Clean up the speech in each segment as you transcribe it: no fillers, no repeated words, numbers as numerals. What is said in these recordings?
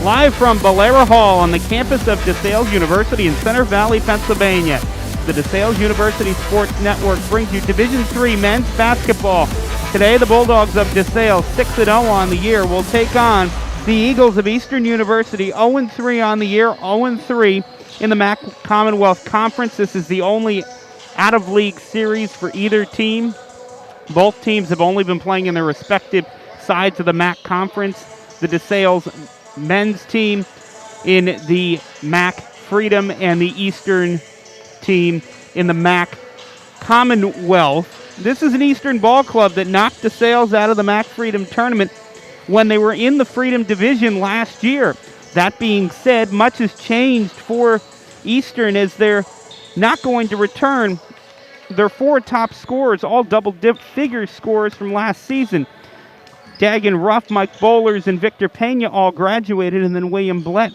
Live from Valera Hall on the campus of DeSales University in Center Valley, Pennsylvania. The DeSales University Sports Network brings you Division III men's basketball. Today, the Bulldogs of DeSales, 6-0 on the year, will take on the Eagles of Eastern University, 0-3 on the year, 0-3 in the MAC Commonwealth Conference. This is the only out-of-league series for either team. Both teams have only been playing in their respective sides of the MAC Conference. The DeSales men's team in the MAC Freedom and the Eastern team in the MAC Commonwealth. This is an Eastern ball club that knocked DeSales out of the MAC Freedom tournament when they were in the Freedom Division last year. That being said, much has changed for Eastern as they're not going to return their four top scorers, all double-figure scorers from last season. Dagan Ruff, Mike Bowlers, and Victor Pena all graduated, and then William Blett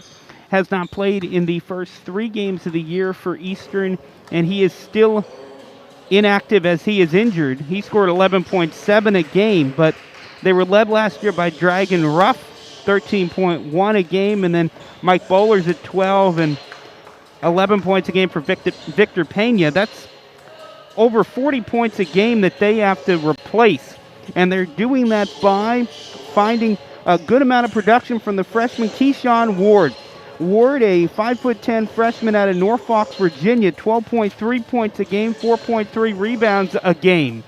has not played in the first 3 games of the year for Eastern, and he is still inactive as he is injured. He scored 11.7 a game, but they were led last year by Dragon Ruff, 13.1 a game, and then Mike Bowlers at 12 and 11 points a game for Victor Pena. That's over 40 points a game that they have to replace. And they're doing that by finding a good amount of production from the freshman Keyshawn Ward. Ward, a 5'10" freshman out of Norfolk, Virginia, 12.3 points a game, 4.3 rebounds a game.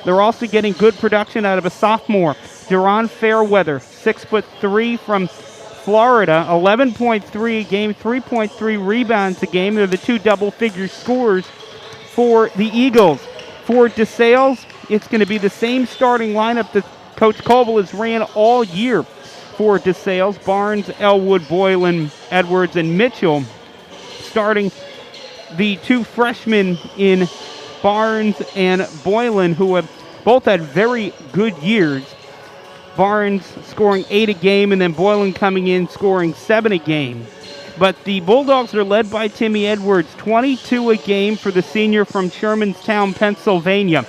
They're also getting good production out of a sophomore, Deron Fairweather, 6'3" from Florida, 11.3 a game, 3.3 rebounds a game. They're the 2 double-figure scorers for the Eagles. For DeSales, it's going to be the same starting lineup that Coach Coble has ran all year for DeSales. Barnes, Elwood, Boylan, Edwards, and Mitchell. Starting the 2 freshmen in Barnes and Boylan, who have both had very good years. Barnes scoring 8 a game, and then Boylan coming in scoring 7 a game. But the Bulldogs are led by Timmy Edwards, 22 a game for the senior from Shermanstown, Pennsylvania.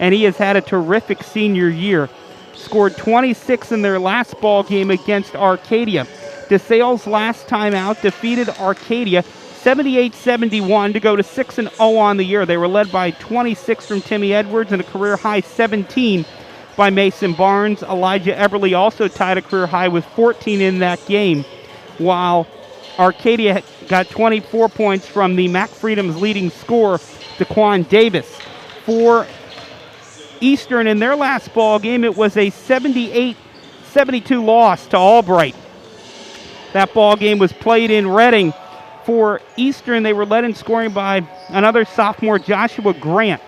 And he has had a terrific senior year. Scored 26 in their last ball game against Arcadia. DeSales last time out defeated Arcadia 78-71 to go to 6-0 on the year. They were led by 26 from Timmy Edwards and a career-high 17 by Mason Barnes. Elijah Eberly also tied a career high with 14 in that game, while Arcadia got 24 points from the MAC Freedom's leading scorer, Daquan Davis. For Eastern, in their last ball game, it was a 78-72 loss to Albright. That ball game was played in Reading. For Eastern, they were led in scoring by another sophomore, Joshua Grant.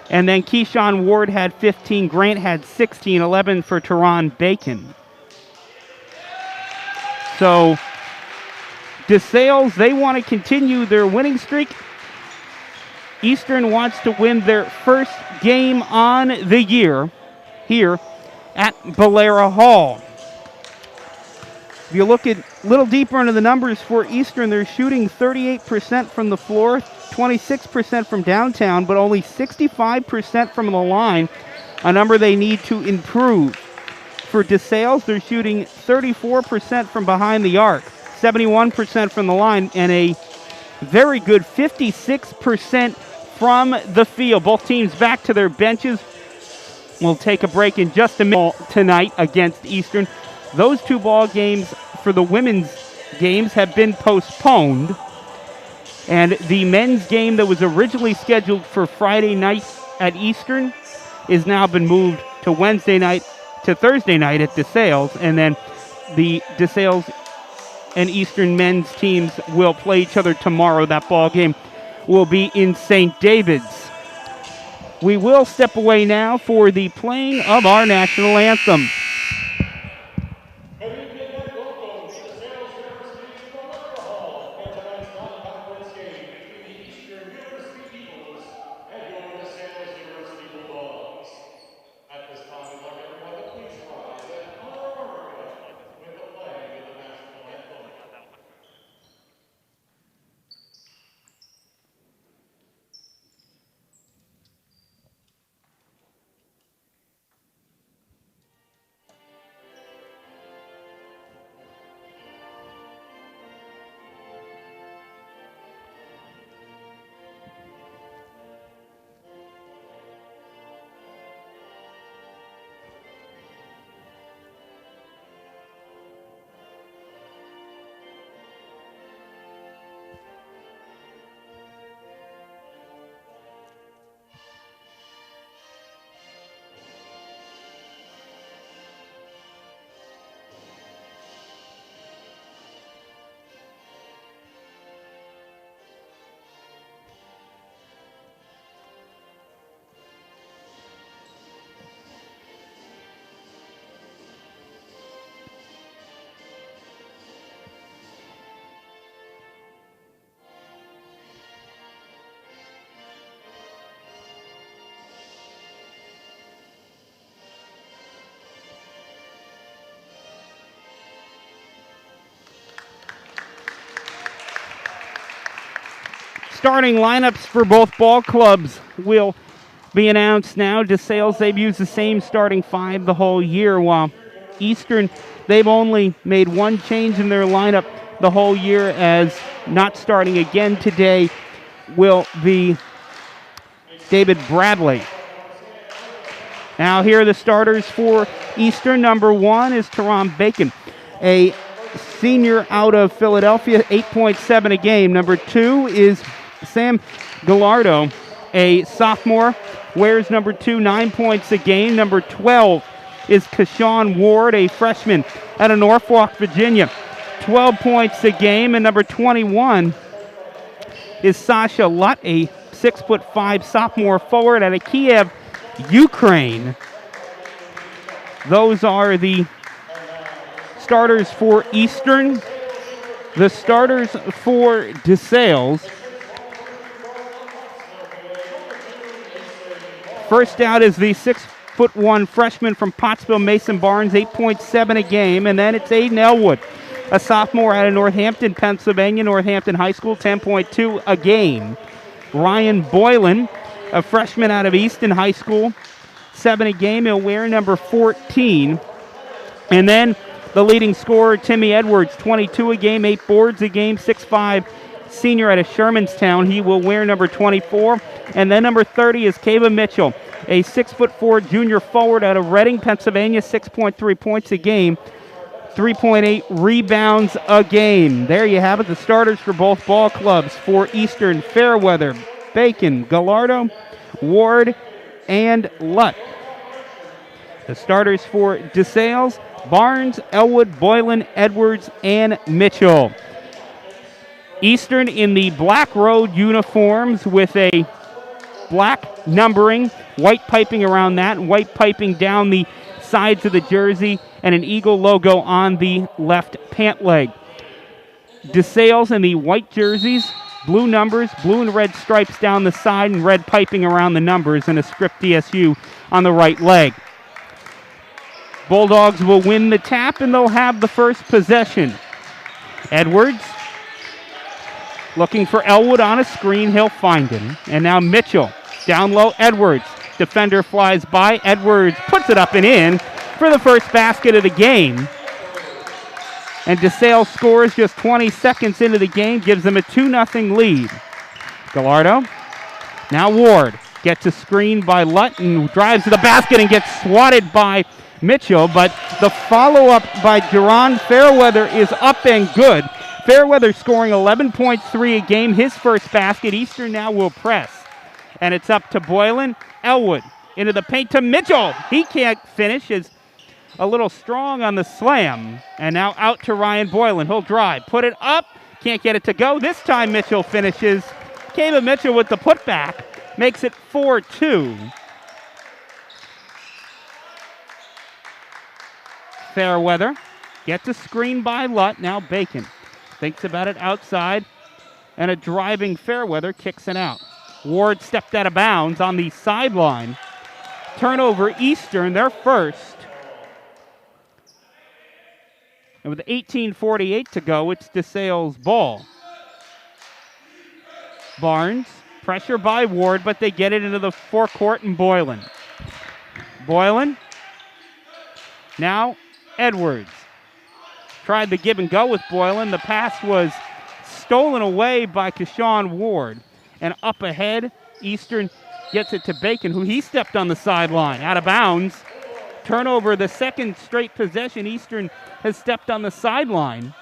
And then Keyshawn Ward had 15. Grant had 16, 11 for Teron Bacon. So DeSales, they want to continue their winning streak. Eastern wants to win their first game on the year here at Valera Hall. If you look a little deeper into the numbers for Eastern, they're shooting 38% from the floor, 26% from downtown, but only 65% from the line, a number they need to improve. For DeSales, they're shooting 34% from behind the arc, 71% from the line, and a very good 56% from the field. Both teams back to their benches. We'll take a break in just a minute tonight against Eastern. Those 2 ball games for the women's games have been postponed. And the men's game that was originally scheduled for Friday night at Eastern is now been moved to Thursday night at DeSales. And then the DeSales and Eastern men's teams will play each other tomorrow. That ball game will be in St. David's. We will step away now for the playing of our national anthem. starting lineups for both ball clubs will be announced now. DeSales, they've used the same starting five the whole year, while Eastern, they've only made one change in their lineup the whole year, as not starting again today will be David Bradley. Now here are the starters for Eastern. Number 1 is Teron Bacon, a senior out of Philadelphia, 8.7 a game. Number 2 is Sam Gallardo, a sophomore, wears number 2, 9 points a game. Number 12 is Kashawn Ward, a freshman out of Norfolk, Virginia, 12 points a game. And number 21 is Sasha Lutt, a 6'5" sophomore forward out of Kiev, Ukraine. Those are the starters for Eastern. The starters for DeSales. First out is the 6'1" freshman from Pottsville, Mason Barnes, 8.7 a game. And then it's Aiden Elwood, a sophomore out of Northampton, Pennsylvania, Northampton High School, 10.2 a game. Ryan Boylan, a freshman out of Easton High School, 7 a game. He'll wear number 14. And then the leading scorer, Timmy Edwards, 22 a game, 8 boards a game, 6'5", senior out of Shermanstown. He will wear number 24. And then number 30 is Kava Mitchell, a 6'4" junior forward out of Reading, Pennsylvania, 6.3 points a game, 3.8 rebounds a game. There you have it, the starters for both ball clubs. For Eastern, Fairweather, Bacon, Gallardo, Ward, and Lutt. The starters for DeSales, Barnes, Elwood, Boylan, Edwards, and Mitchell. Eastern in the black road uniforms with a black numbering, white piping around that, and white piping down the sides of the jersey, and an eagle logo on the left pant leg. DeSales in the white jerseys, blue numbers, blue and red stripes down the side, and red piping around the numbers, and a script DSU on the right leg. Bulldogs will win the tap, and they'll have the first possession. Edwards looking for Elwood on a screen. He'll find him. And now Mitchell down low. Edwards. Defender flies by. Edwards puts it up and in for the first basket of the game. And DeSales scores just 20 seconds into the game, gives them a 2-0 lead. Gallardo. Now Ward gets a screen by Lutt and drives to the basket and gets swatted by Mitchell, but the follow-up by Jerron Fairweather is up and good. Fairweather scoring 11.3 a game, his first basket. Eastern now will press. And it's up to Boylan. Elwood into the paint to Mitchell. He can't finish, is a little strong on the slam. And now out to Ryan Boylan. He'll drive, put it up, can't get it to go. This time Mitchell finishes. Kava Mitchell with the putback, makes it 4-2. Fairweather gets a screen by Lutt. Now Bacon thinks about it outside, and a driving Fairweather kicks it out. Ward stepped out of bounds on the sideline. Turnover Eastern, their first. And with 18:48 to go, it's DeSales' ball. Barnes, pressure by Ward, but they get it into the forecourt, and Boylan. Now Edwards tried the give and go with Boylan. The pass was stolen away by Kashawn Ward. And up ahead, Eastern gets it to Bacon, who he stepped on the sideline. Out of bounds. Turnover, the second straight possession. Eastern has stepped on the sideline.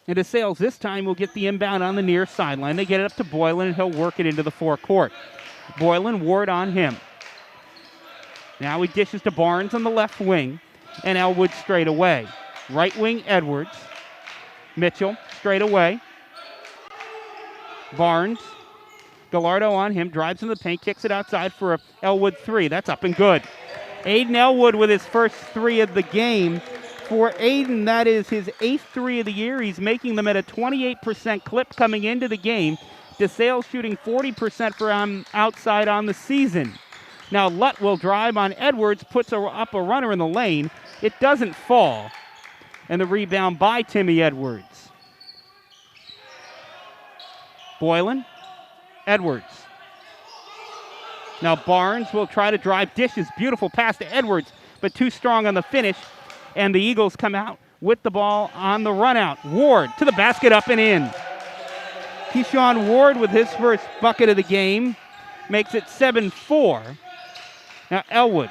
And DeSales this time will get the inbound on the near sideline. They get it up to Boylan, and he'll work it into the forecourt. Boylan, Ward on him. Now he dishes to Barnes on the left wing, and Elwood straight away. Right wing, Edwards. Mitchell straight away. Barnes. Gallardo on him, drives in the paint, kicks it outside for a Elwood 3. That's up and good. Aiden Elwood with his first 3 of the game. For Aiden, that is his 8th 3 of the year. He's making them at a 28% clip coming into the game. DeSales shooting 40% from outside on the season. Now Lutt will drive on Edwards, puts up a runner in the lane. It doesn't fall. And the rebound by Timmy Edwards. Boylan, Edwards. Now Barnes will try to drive, dishes, beautiful pass to Edwards, but too strong on the finish, and the Eagles come out with the ball on the run out. Ward to the basket, up and in. Keyshawn Ward with his first bucket of the game makes it 7-4. Now Elwood.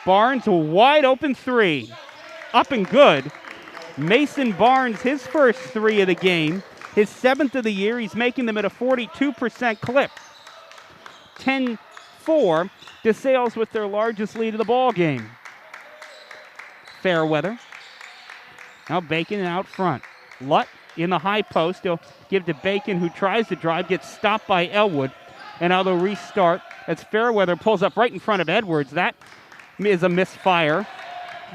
Barnes, a wide open three. Up and good. Mason Barnes, his first three of the game. His 7th of the year. He's making them at a 42% clip. 10-4. DeSales with their largest lead of the ball game. Fairweather. Now Bacon out front. Lutt in the high post. He'll give to Bacon, who tries to drive, gets stopped by Elwood. And now they'll restart as Fairweather pulls up right in front of Edwards. That is a misfire.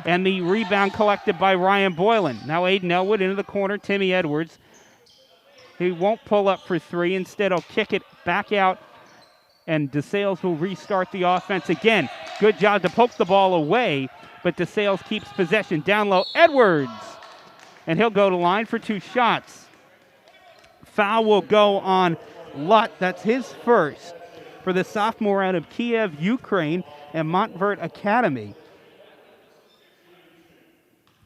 And the rebound collected by Ryan Boylan. Now Aiden Elwood into the corner. Timmy Edwards. He won't pull up for three. Instead, he'll kick it back out. And DeSales will restart the offense again. Good job to poke the ball away. But DeSales keeps possession. Down low, Edwards. And he'll go to line for 2 shots. Foul will go on Lutt. That's his first for the sophomore out of Kiev, Ukraine, and Montvert Academy.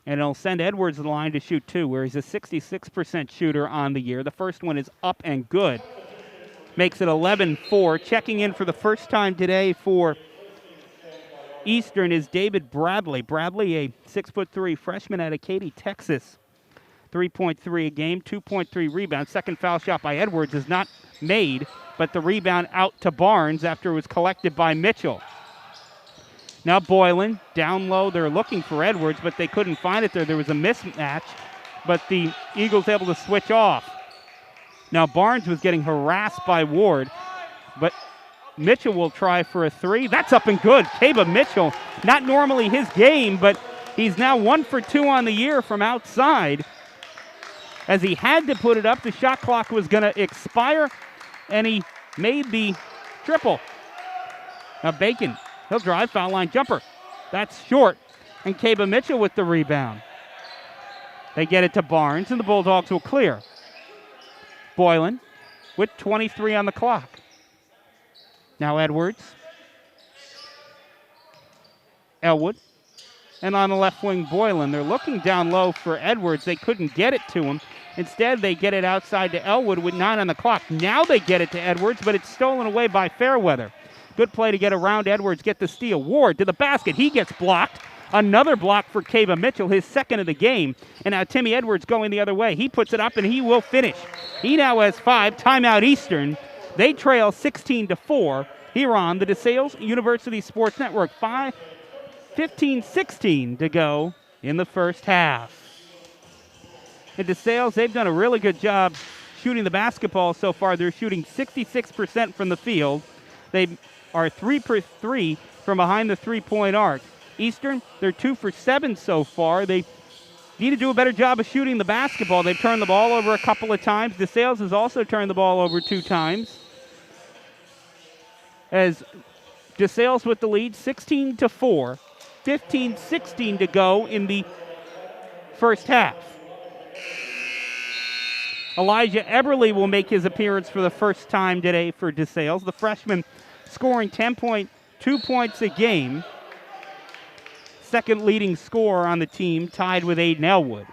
And it'll send Edwards to the line to shoot 2, where he's a 66% shooter on the year. The first one is up and good. Makes it 11-4. Checking in for the first time today for Eastern is David Bradley. Bradley, a 6'3" freshman out of Katy, Texas. 3.3 a game, 2.3 rebounds. Second foul shot by Edwards is not made, but the rebound out to Barnes after it was collected by Mitchell. Now Boylan, down low. They're looking for Edwards, but they couldn't find it there. There was a mismatch, but the Eagles able to switch off. Now Barnes was getting harassed by Ward, but Mitchell will try for a three. That's up and good. Caba Mitchell, not normally his game, but he's now 1 for 2 on the year from outside. As he had to put it up, the shot clock was going to expire, and he made the triple. Now Bacon, he'll drive, foul line jumper. That's short, and Caba Mitchell with the rebound. They get it to Barnes, and the Bulldogs will clear. Boylan with 23 on the clock. Now Edwards. Elwood. And on the left wing, Boylan. They're looking down low for Edwards. They couldn't get it to him. Instead, they get it outside to Elwood with 9 on the clock. Now they get it to Edwards, but it's stolen away by Fairweather. Good play to get around Edwards, get the steal. Ward to the basket. He gets blocked. Another block for Caba Mitchell, his second of the game. And now Timmy Edwards going the other way. He puts it up, and he will finish. He now has 5. Timeout Eastern. They trail 16-4 here on the DeSales University Sports Network. 15-16 to go in the first half. And DeSales, they've done a really good job shooting the basketball so far. They're shooting 66% from the field. They are 3 for 3 from behind the three-point arc. Eastern, they're 2 for 7 so far. They need to do a better job of shooting the basketball. They've turned the ball over a couple of times. DeSales has also turned the ball over 2 times. As DeSales with the lead, 16-4. 15-16 to go in the first half. Elijah Eberly will make his appearance for the first time today for DeSales. The freshman scoring 10.2 points a game. Second leading scorer on the team, tied with Aiden Elwood.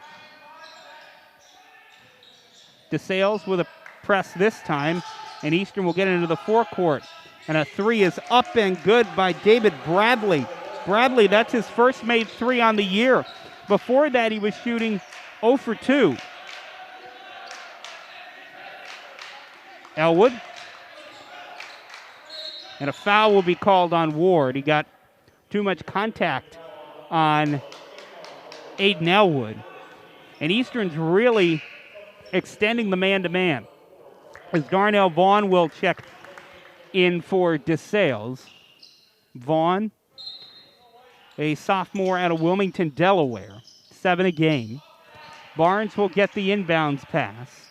DeSales with a press this time, and Eastern will get into the forecourt. And a three is up and good by David Bradley. Bradley, that's his first made 3 on the year. Before that, he was shooting 0 for 2. Elwood. And a foul will be called on Ward. He got too much contact on Aiden Elwood. And Eastern's really extending the man-to-man. As Darnell Vaughn will check in for DeSales. Vaughn, a sophomore out of Wilmington, Delaware. 7 a game. Barnes will get the inbounds pass.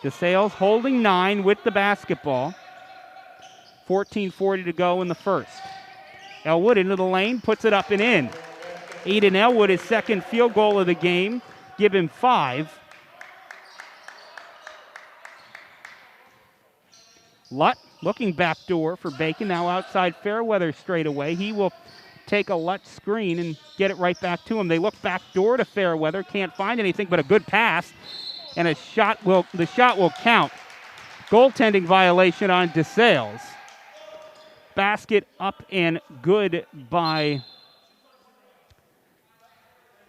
DeSales holding 9 with the basketball. 14:40 to go in the first. Elwood into the lane, puts it up and in. Aiden Elwood, his second field goal of the game. Give him 5. Lutt looking backdoor for Bacon. Now outside Fairweather straight away. He will take a Lutt screen and get it right back to him. They look backdoor to Fairweather. Can't find anything but a good pass. And the shot will count. Goaltending violation on DeSales. Basket up and good by,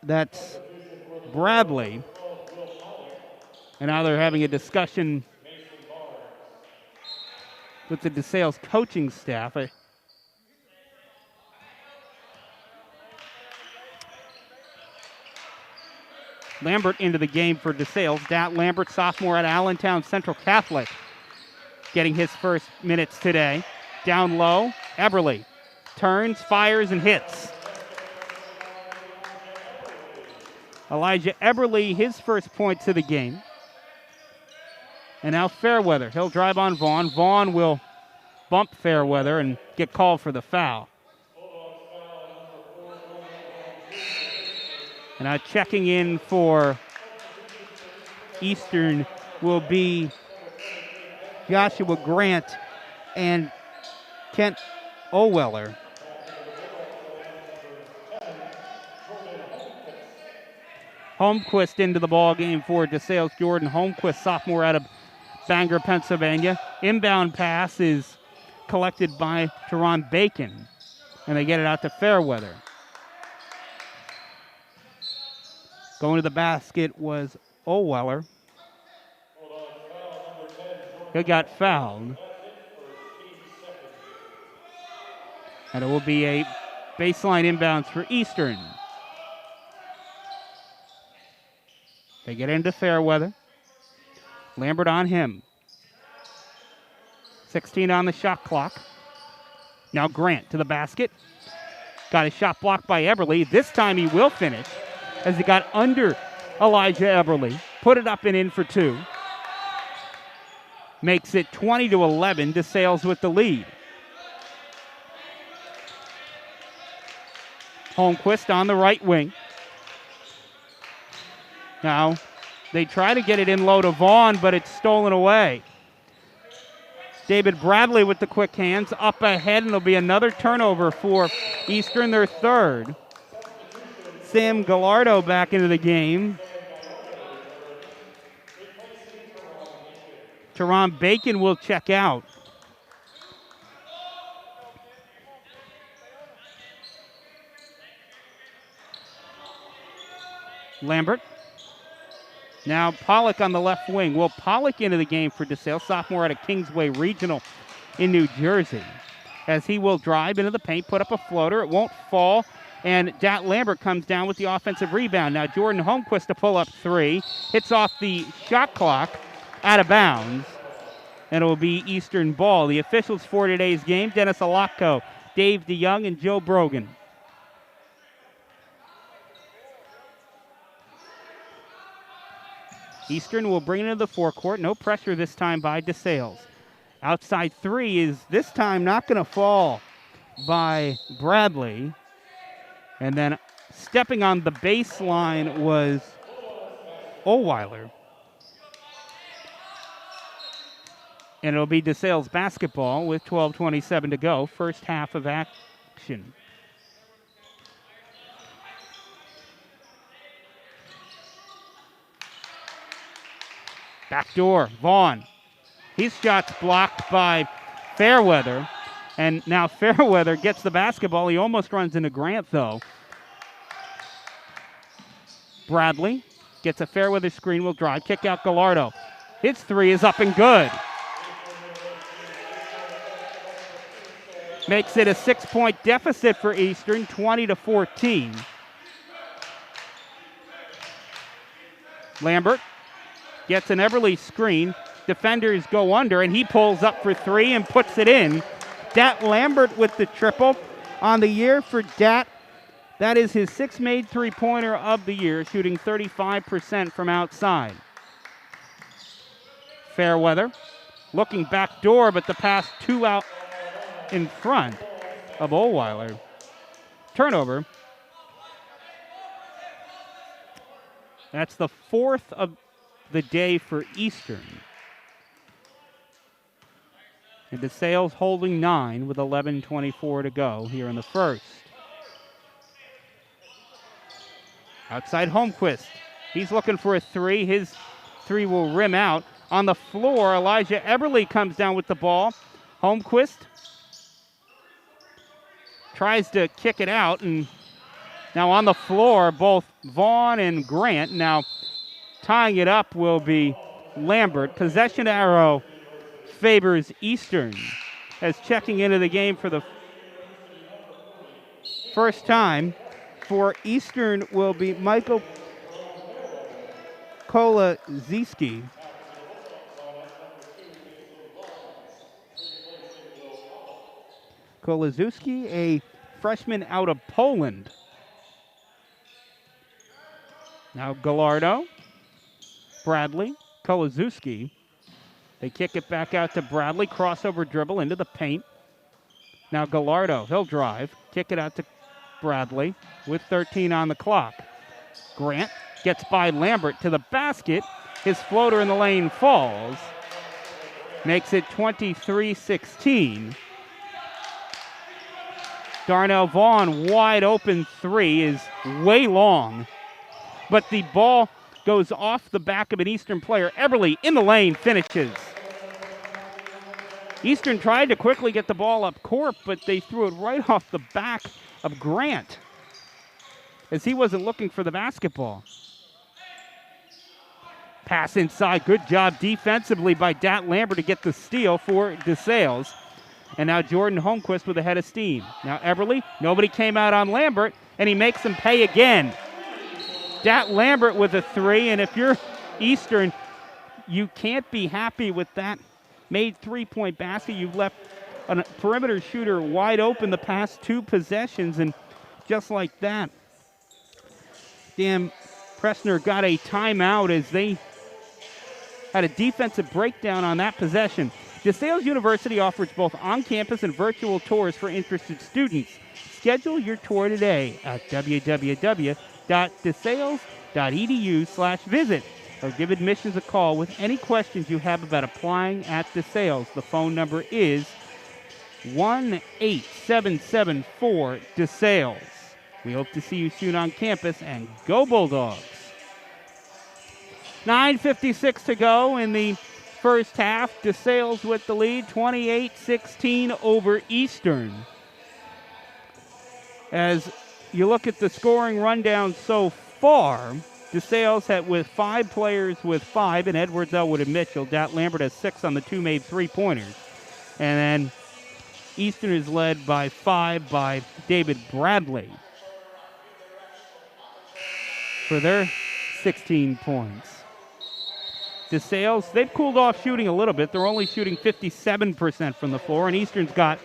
that's Bradley. And now they're having a discussion with the DeSales coaching staff. Lambert into the game for DeSales. Dat Lambert, sophomore at Allentown Central Catholic, getting his first minutes today. Down low, Eberle turns, fires, and hits. Elijah Eberle, his first points of the game. And now Fairweather. He'll drive on Vaughn. Vaughn will bump Fairweather and get called for the foul. And now checking in for Eastern will be Joshua Grant and Kent Oweller. Holmquist into the ball game for DeSales. Jordan Holmquist, sophomore out of Bangor, Pennsylvania. Inbound pass is collected by Teron Bacon, and they get it out to Fairweather. Going to the basket was Oweller. He got fouled. And it will be a baseline inbounds for Eastern. They get into Fairweather. Lambert on him. 16 on the shot clock. Now Grant to the basket. Got a shot blocked by Eberle. This time he will finish as he got under Elijah Eberle. Put it up and in for two. Makes it 20-11. DeSales with the lead. Holmquist on the right wing. Now, they try to get it in low to Vaughn, but it's stolen away. David Bradley with the quick hands up ahead, and there'll be another turnover for Eastern, their third. Sam Gallardo back into the game. Teron Bacon will check out. Lambert. Now Pollock on the left wing. Will Pollock into the game for DeSales, sophomore out of Kingsway Regional in New Jersey. As he will drive into the paint, put up a floater. It won't fall. And Dat Lambert comes down with the offensive rebound. Now Jordan Holmquist to pull up three. Hits off the shot clock, out of bounds. And it will be Eastern ball. The officials for today's game, Dennis Alakko, Dave DeYoung, and Joe Brogan. Eastern will bring it into the forecourt. No pressure this time by DeSales. Outside three is this time not going to fall by Bradley. And then stepping on the baseline was Oweller. And it'll be DeSales basketball with 12:27 to go. First half of action. Backdoor, Vaughn. His shot's blocked by Fairweather. And now Fairweather gets the basketball. He almost runs into Grant, though. Bradley gets a Fairweather screen, will drive. Kick out Gallardo. His three is up and good. Makes it a 6-point deficit for Eastern, 20-14. Lambert gets an Eberle screen. Defenders go under, and he pulls up for three and puts it in. Dat Lambert with the triple on the year for Dat. That is his sixth made three-pointer of the year, shooting 35% from outside. Fairweather looking back door, but the pass two out in front of Oweller. Turnover. That's the fourth of the day for Eastern. And DeSales holding 9 with 11:24 to go here in the first. Outside Holmquist. He's looking for a 3. His 3 will rim out. On the floor, Elijah Eberle comes down with the ball. Holmquist tries to kick it out, and now on the floor, both Vaughn and Grant. Now tying it up will be Lambert. Possession arrow favors Eastern, as checking into the game for the first time for Eastern will be Michael Kolaziski. Kolaziski, a freshman out of Poland. Now Gallardo, Bradley, Kolaziski. They kick it back out to Bradley, crossover dribble into the paint. Now Gallardo, he'll drive, kick it out to Bradley with 13 on the clock. Grant gets by Lambert to the basket. His floater in the lane falls. Makes it 23-16. Darnell Vaughn, wide open 3, is way long. But the ball goes off the back of an Eastern player. Eberle in the lane finishes. Eastern tried to quickly get the ball up court, but they threw it right off the back of Grant, as he wasn't looking for the basketball. Pass inside. Good job defensively by Dat Lambert to get the steal for DeSales. And now Jordan Holmquist with a head of steam. Now Eberle, nobody came out on Lambert, and he makes him pay again. Dat Lambert with a 3, and if you're Eastern, you can't be happy with that made 3-point basket. You've left a perimeter shooter wide open the past 2 possessions, and just like that, Dan Pressner got a timeout as they had a defensive breakdown on that possession. DeSales University offers both on-campus and virtual tours for interested students. Schedule your tour today at www.desales.edu/visit or give admissions a call with any questions you have about applying at DeSales. The phone number is 1-8774-DeSales. We hope to see you soon on campus, and go Bulldogs. 9:56 to go in the first half. DeSales with the lead, 28-16 over Eastern. As you look at the scoring rundown so far, DeSales had with 5 players with 5, and Edwards, Elwood, and Mitchell. Dat Lambert has 6 on the 2 made 3-pointers. And then Eastern is led by 5 by David Bradley for their 16 points. DeSales, they've cooled off shooting a little bit. They're only shooting 57% from the floor, and Eastern's got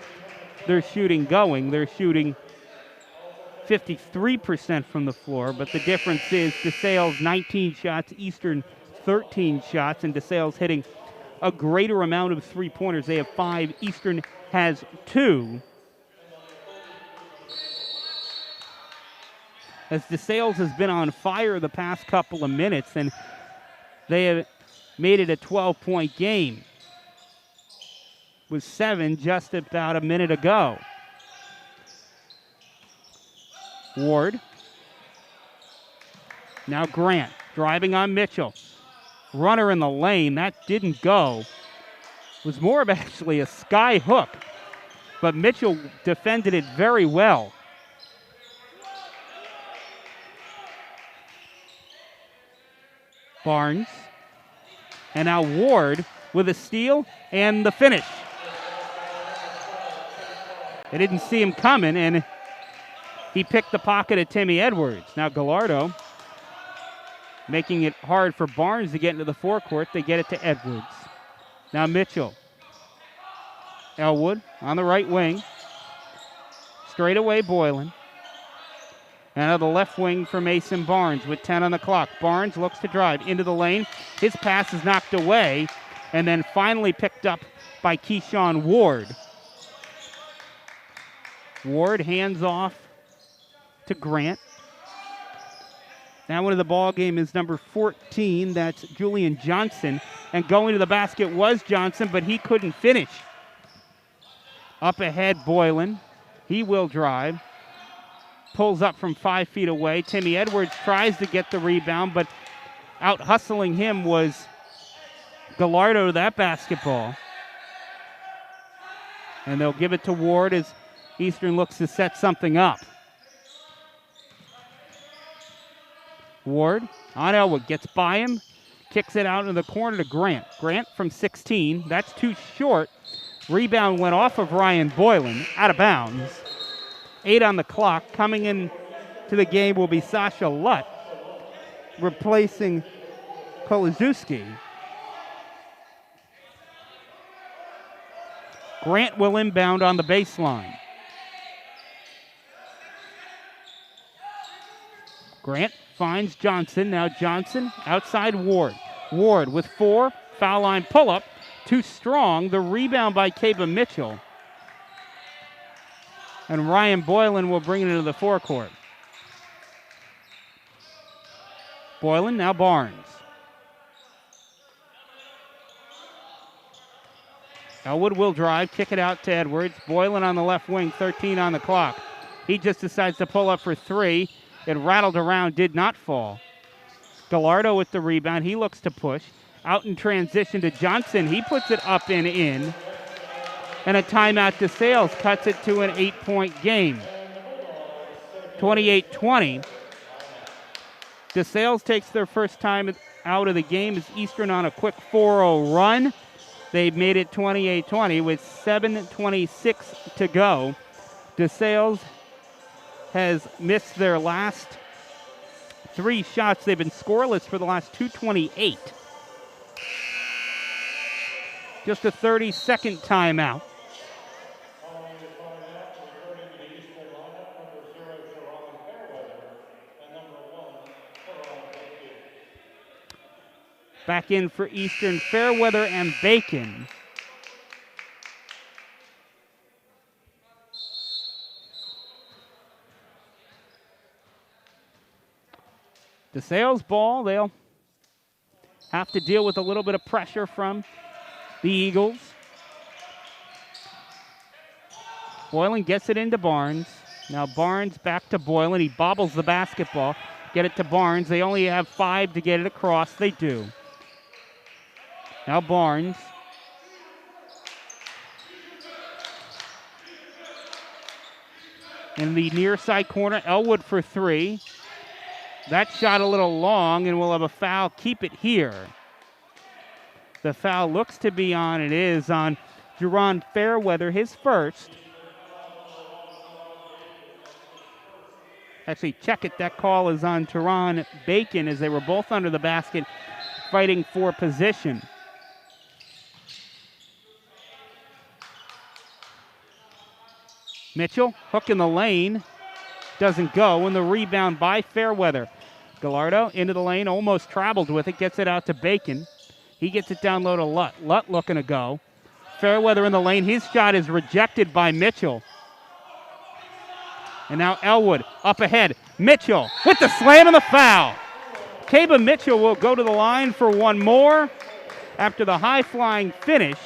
their shooting going. They're shooting 53% from the floor, but the difference is DeSales 19 shots, Eastern 13 shots, and DeSales hitting a greater amount of 3-pointers. They have 5, Eastern has 2. As DeSales has been on fire the past couple of minutes, and they have made it a 12-point game with 7 just about a minute ago. Ward. Now Grant driving on Mitchell. Runner in the lane. That didn't go. It was more of actually a sky hook, but Mitchell defended it very well. Barnes. And now Ward with a steal and the finish. They didn't see him coming, and he picked the pocket of Timmy Edwards. Now Gallardo making it hard for Barnes to get into the forecourt. They get it to Edwards. Now Mitchell. Elwood on the right wing. Straight away Boylan. And out of the left wing for Mason Barnes with 10 on the clock. Barnes looks to drive into the lane. His pass is knocked away and then finally picked up by Keyshawn Ward. Ward hands off to Grant. Now into the ball game is number 14. That's Julian Johnson. And going to the basket was Johnson, but he couldn't finish. Up ahead, Boylan. He will drive. Pulls up from 5 feet away. Timmy Edwards tries to get the rebound, but out hustling him was Gallardo to that basketball. And they'll give it to Ward as Eastern looks to set something up. Ward on Elwood, gets by him, kicks it out in the corner to Grant. Grant from 16, that's too short. Rebound went off of Ryan Boylan, out of bounds. 8 on the clock. Coming in to the game will be Sasha Lutt, replacing Kolizewski. Grant will inbound on the baseline. Grant finds Johnson. Now Johnson outside Ward. Ward with 4. Foul line pull-up. Too strong. The rebound by Kaba Mitchell. And Ryan Boylan will bring it into the forecourt. Boylan, now Barnes. Elwood will drive, kick it out to Edwards. Boylan on the left wing, 13 on the clock. He just decides to pull up for 3. It rattled around, did not fall. Gallardo with the rebound. He looks to push. Out in transition to Johnson. He puts it up and in. And a timeout to DeSales cuts it to an 8-point game. 28-20. DeSales takes their first time out of the game as Eastern on a quick 4-0 run. They've made it 28-20 with 7:26 to go. DeSales has missed their last 3 shots. They've been scoreless for the last 2:28. Just a 30-second timeout. Back in for Eastern, Fairweather and Bacon. DeSales ball, they'll have to deal with a little bit of pressure from the Eagles. Boylan gets it into Barnes. Now Barnes back to Boylan. He bobbles the basketball. Get it to Barnes. They only have 5 to get it across. They do. Now Barnes. In the near side corner, Elwood for 3. That shot a little long, and we'll have a foul. Keep it here. The foul looks to be on. It is on Jerron Fairweather, his first. Actually, check it. That call is on Teron Bacon as they were both under the basket fighting for position. Mitchell, hook in the lane. Doesn't go, and the rebound by Fairweather. Gallardo into the lane, almost traveled with it, gets it out to Bacon. He gets it down low to Lutt. Lutt looking to go. Fairweather in the lane. His shot is rejected by Mitchell. And now Elwood up ahead. Mitchell with the slam and the foul. Kaba Mitchell will go to the line for one more after the high-flying finish.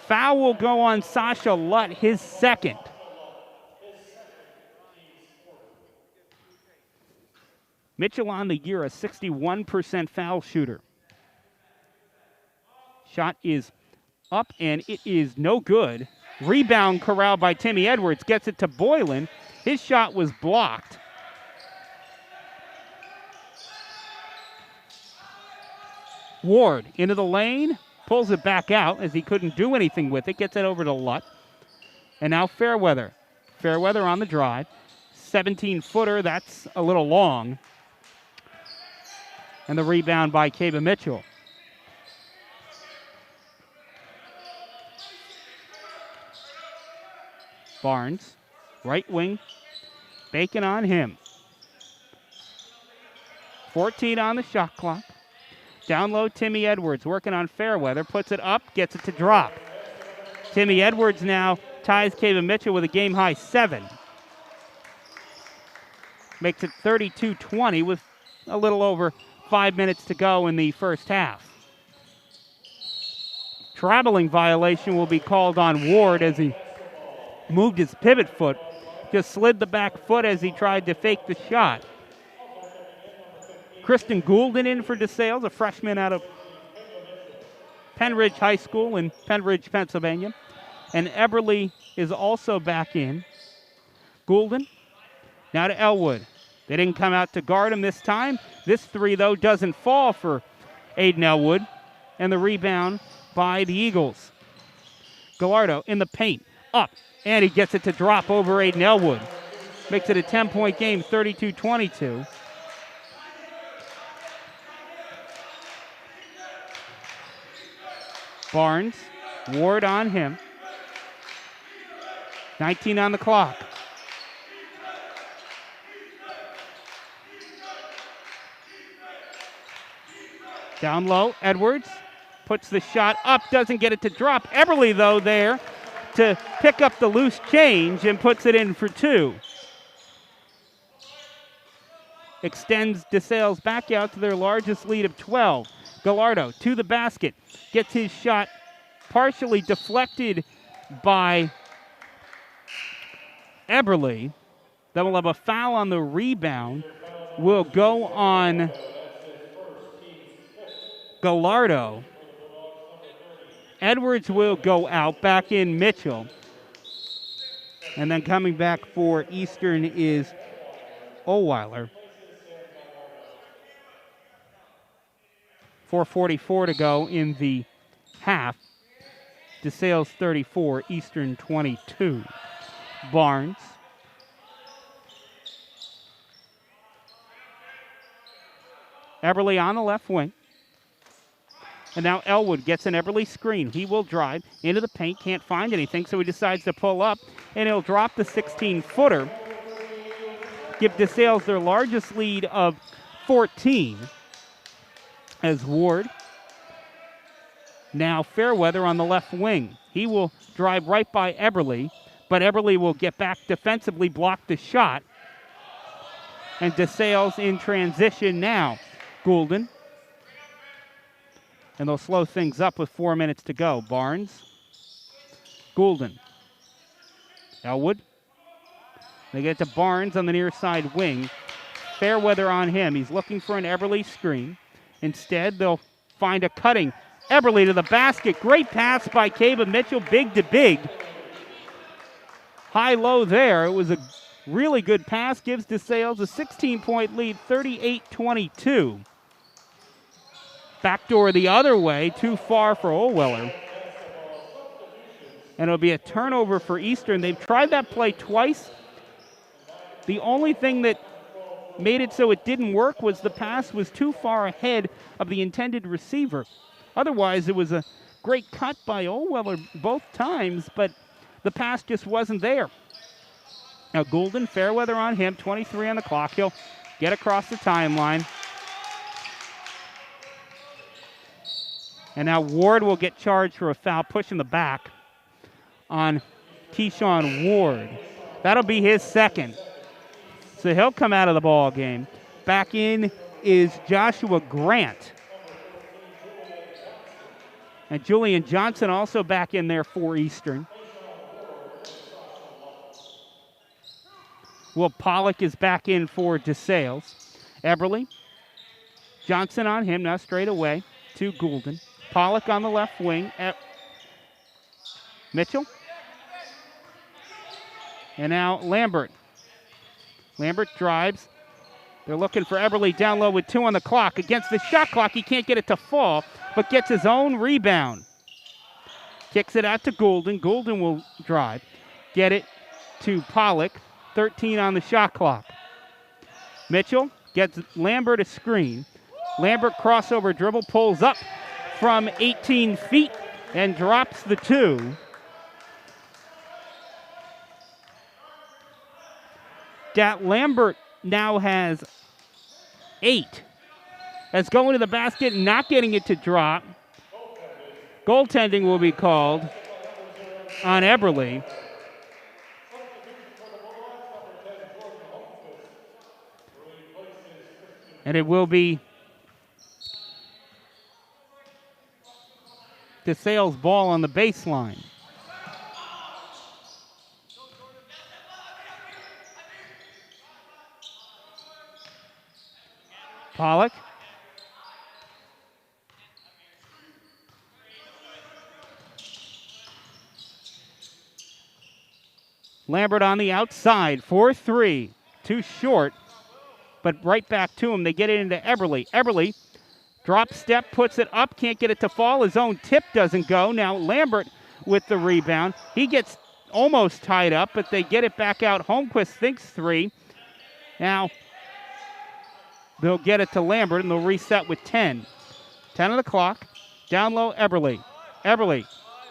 Foul will go on Sasha Lutt, his second. Mitchell on the year, a 61% foul shooter. Shot is up, and it is no good. Rebound corralled by Timmy Edwards. Gets it to Boylan. His shot was blocked. Ward into the lane. Pulls it back out as he couldn't do anything with it. Gets it over to Lutt. And now Fairweather. Fairweather on the drive. 17-footer. That's a little long. And the rebound by Kaba Mitchell. Barnes, right wing. Bacon on him. 14 on the shot clock. Down low, Timmy Edwards working on Fairweather. Puts it up, gets it to drop. Timmy Edwards now ties Kaba Mitchell with a game-high 7. Makes it 32-20 with a little over 5 minutes to go in the first half. traveling violation will be called on Ward as he moved his pivot foot, just slid the back foot as he tried to fake the shot. Kristen Goulden in for DeSales, a freshman out of Penridge High School in Penridge, Pennsylvania. And Eberly is also back in. Goulden, now to Elwood. They didn't come out to guard him this time. This three, though, doesn't fall for Aiden Elwood. And the rebound by the Eagles. Gallardo in the paint, up, and he gets it to drop over Aiden Elwood. Makes it a 10-point game, 32-22. Barnes, Ward on him. 19 on the clock. Down low, Edwards puts the shot up, doesn't get it to drop. Eberly, though, there to pick up the loose change and puts it in for two. Extends DeSales back out to their largest lead of 12. Gallardo to the basket, gets his shot partially deflected by Eberly. Then we'll have a foul on the rebound. Will go on Gallardo. Edwards will go out, back in Mitchell. And then coming back for Eastern is Ohlweiler. 4:44 to go in the half. DeSales 34, Eastern 22. Barnes. Eberly on the left wing. And now Elwood gets an Eberly screen. He will drive into the paint, can't find anything, so he decides to pull up, and he'll drop the 16-footer. Give DeSales their largest lead of 14. As Ward, now Fairweather on the left wing. He will drive right by Eberly, but Eberly will get back defensively, block the shot. And DeSales in transition now. Goulden. And they'll slow things up with 4 minutes to go. Barnes. Goulden. Elwood. They get to Barnes on the near side wing. Fairweather on him. He's looking for an Eberly screen. Instead, they'll find a cutting. Eberly to the basket. Great pass by Caba Mitchell, big to big. High-low there. It was a really good pass. Gives DeSales a 16-point lead, 38-22. Backdoor the other way, too far for Ohlweiler. And it'll be a turnover for Eastern. They've tried that play twice. The only thing that made it so it didn't work was the pass was too far ahead of the intended receiver. Otherwise, it was a great cut by Ohlweiler both times, but the pass just wasn't there. Now Goulden, Fairweather on him, 23 on the clock. He'll get across the timeline. And now Ward will get charged for a foul, pushing the back on Keyshawn Ward. That'll be his second. So he'll come out of the ball game. Back in is Joshua Grant. And Julian Johnson also back in there for Eastern. Will Pollock is back in for DeSales. Eberly. Johnson on him now straight away to Goulden. Pollock on the left wing. Mitchell. And now Lambert. Lambert drives. They're looking for Eberly down low with 2 on the clock. Against the shot clock, he can't get it to fall, but gets his own rebound. Kicks it out to Goulden. Goulden will drive. Get it to Pollock. 13 on the shot clock. Mitchell gets Lambert a screen. Lambert crossover dribble, pulls up from 18 feet and drops the 2. Dat Lambert now has 8. That's going to the basket, not getting it to drop. Goaltending will be called on Eberly. And it will be DeSales ball on the baseline. Pollock. Lambert on the outside, 4-3. Too short, but right back to him. They get it into Eberle. Eberle, drop step, puts it up, can't get it to fall. His own tip doesn't go. Now Lambert with the rebound. He gets almost tied up, but they get it back out. Holmquist thinks 3. Now they'll get it to Lambert, and they'll reset with 10. 10 on the clock. Down low, Eberle. Eberle.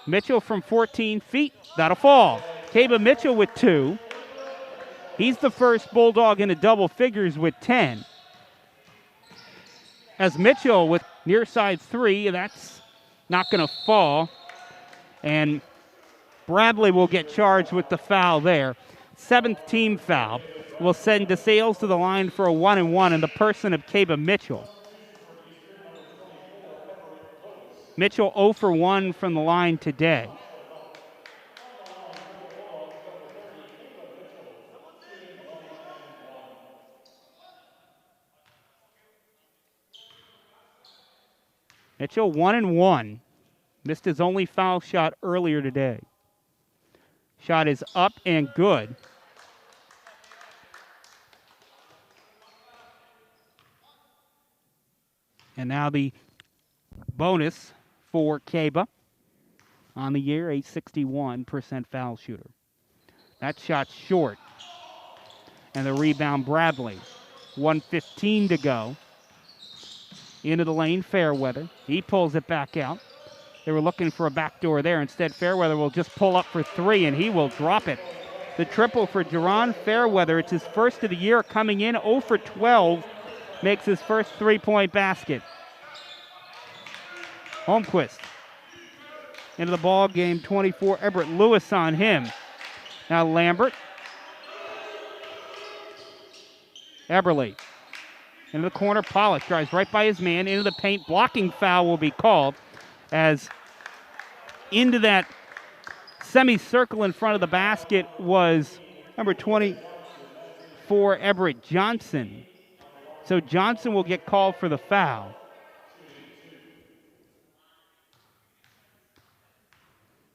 Mitchell from 14 feet. That'll fall. Caba Mitchell with 2. He's the first Bulldog into double figures with 10. As Mitchell with near side 3, that's not going to fall. And Bradley will get charged with the foul there. 7th team foul. Will send DeSales to the line for a 1-and-1 in the person of Caba Mitchell. Mitchell 0 for 1 from the line today. Mitchell 1-and-1. Missed his only foul shot earlier today. Shot is up and good. And now the bonus for Caba on the year, a 61% foul shooter. That shot's short. And the rebound, Bradley. 1:15 to go. Into the lane, Fairweather. He pulls it back out. They were looking for a backdoor there. Instead, Fairweather will just pull up for 3, and he will drop it. The triple for Jerron Fairweather. It's his first of the year, coming in 0 for 12. Makes his first 3-point basket. Holmquist into the ball game, 24. Everett Lewis on him. Now Lambert. Eberle. Into the corner, Pollock drives right by his man, into the paint. Blocking foul will be called as into that semicircle in front of the basket was number 24, Everett Johnson. So Johnson will get called for the foul.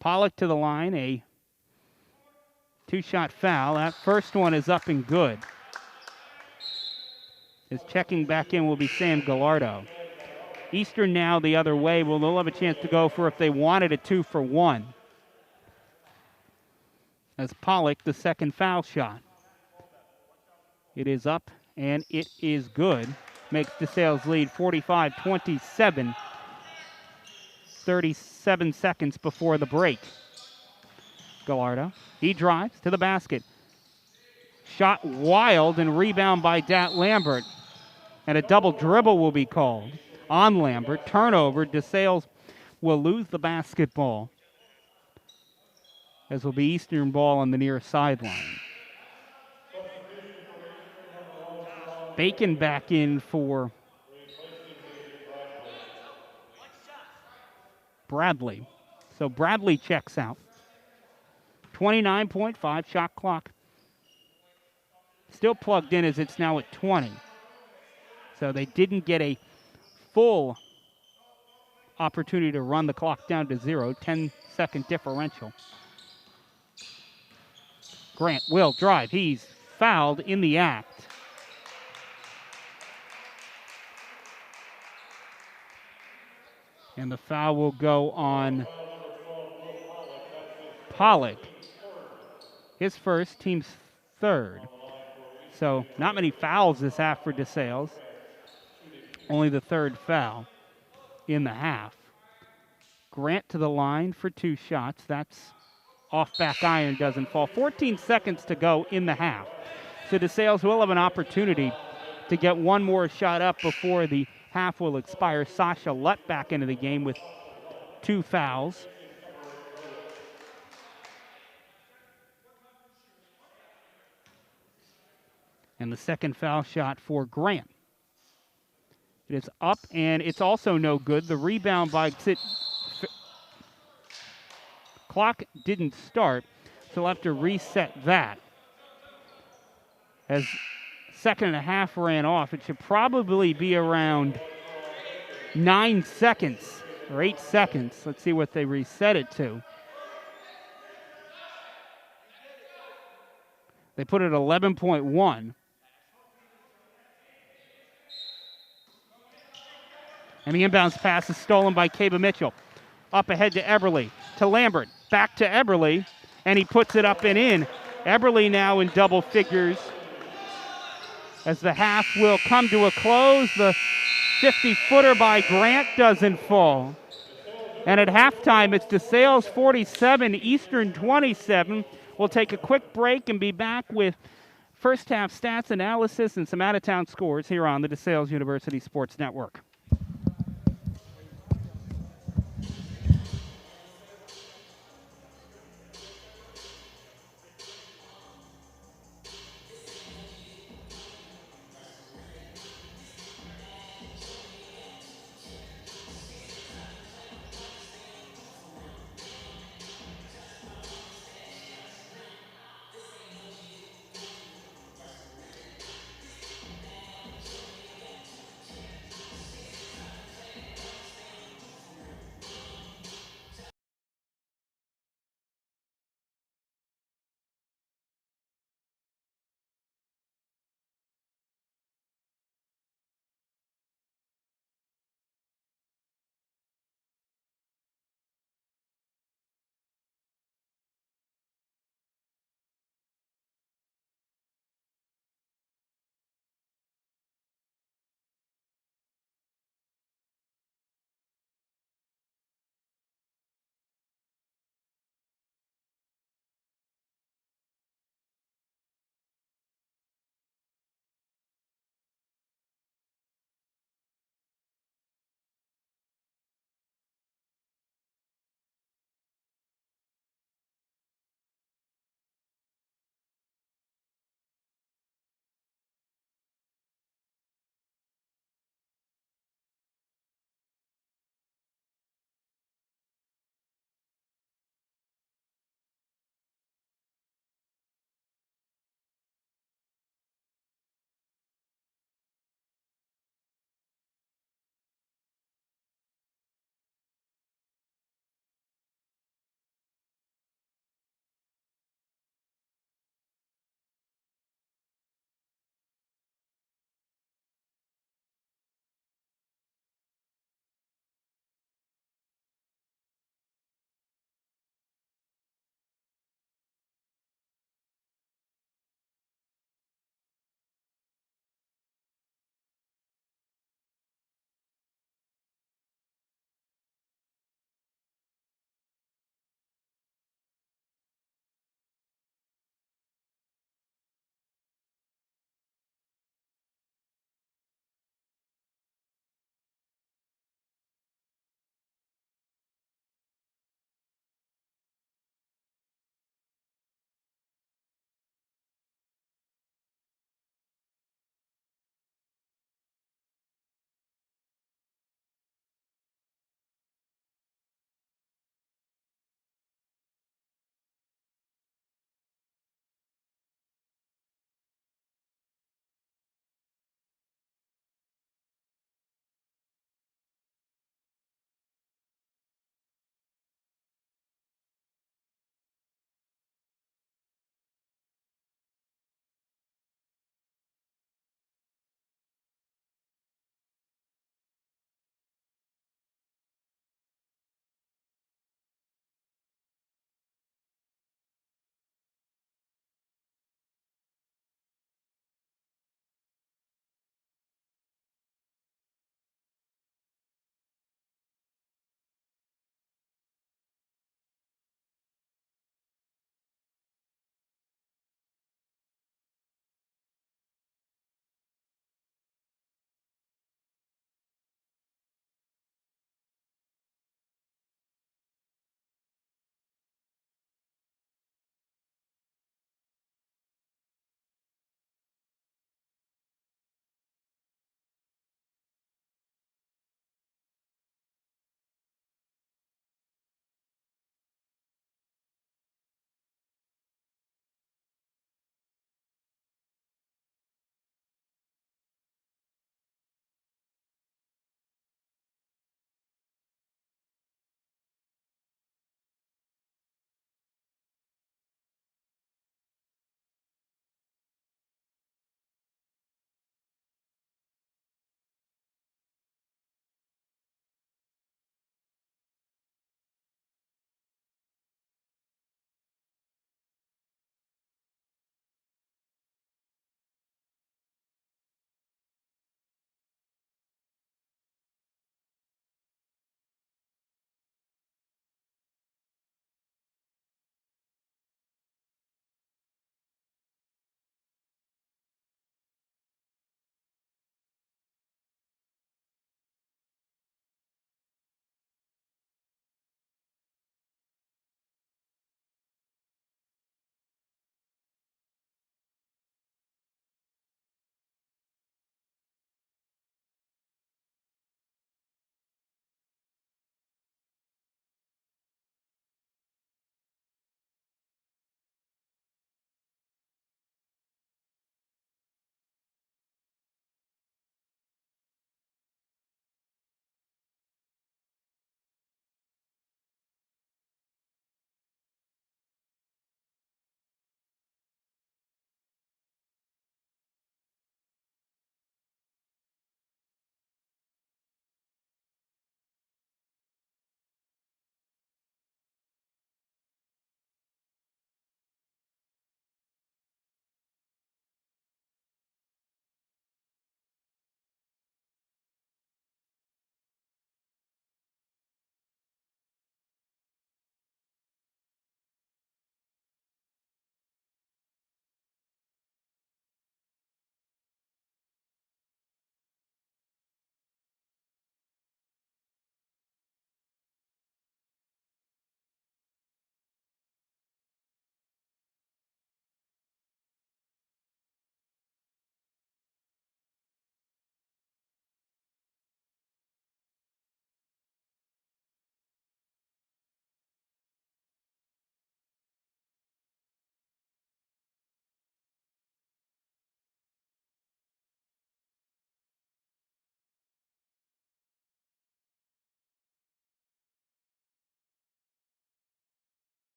Pollock to the line, a 2-shot foul. That first one is up and good. His checking back in will be Sam Gallardo. Eastern now the other way. Well, they'll have a chance to go for, if they wanted, a 2 for 1. As Pollock, the second foul shot. It is up and it is good. Makes DeSales lead 45-27. 37 seconds before the break. Gallardo, he drives to the basket. Shot wild and rebound by Dat Lambert. And a double dribble will be called on Lambert. Turnover. DeSales will lose the basketball, as will be Eastern ball on the near sideline. Bacon back in for Bradley. So Bradley checks out. 29.5 shot clock. Still plugged in as it's now at 20. So they didn't get a full opportunity to run the clock down to 0. 10-second differential. Grant will drive. He's fouled in the act. And the foul will go on Pollock. His first, team's third. So not many fouls this half for DeSales. Only the third foul in the half. Grant to the line for 2 shots. That's off back iron, doesn't fall. 14 seconds to go in the half. So DeSales will have an opportunity to get one more shot up before the half will expire. Sasha Lutt back into the game with 2 fouls. And the second foul shot for Grant. It is up, and it's also no good. The rebound by clock didn't start, so we'll have to reset that. As second and a half ran off, it should probably be around 9 seconds or 8 seconds. Let's see what they reset it to. They put it at 11.1. And the inbounds pass is stolen by Caba Mitchell. Up ahead to Eberle, to Lambert, back to Eberle, and he puts it up and in. Eberle now in double figures as the half will come to a close. The 50-footer by Grant doesn't fall. And at halftime, it's DeSales 47, Eastern 27. We'll take a quick break and be back with first half stats analysis and some out-of-town scores here on the DeSales University Sports Network.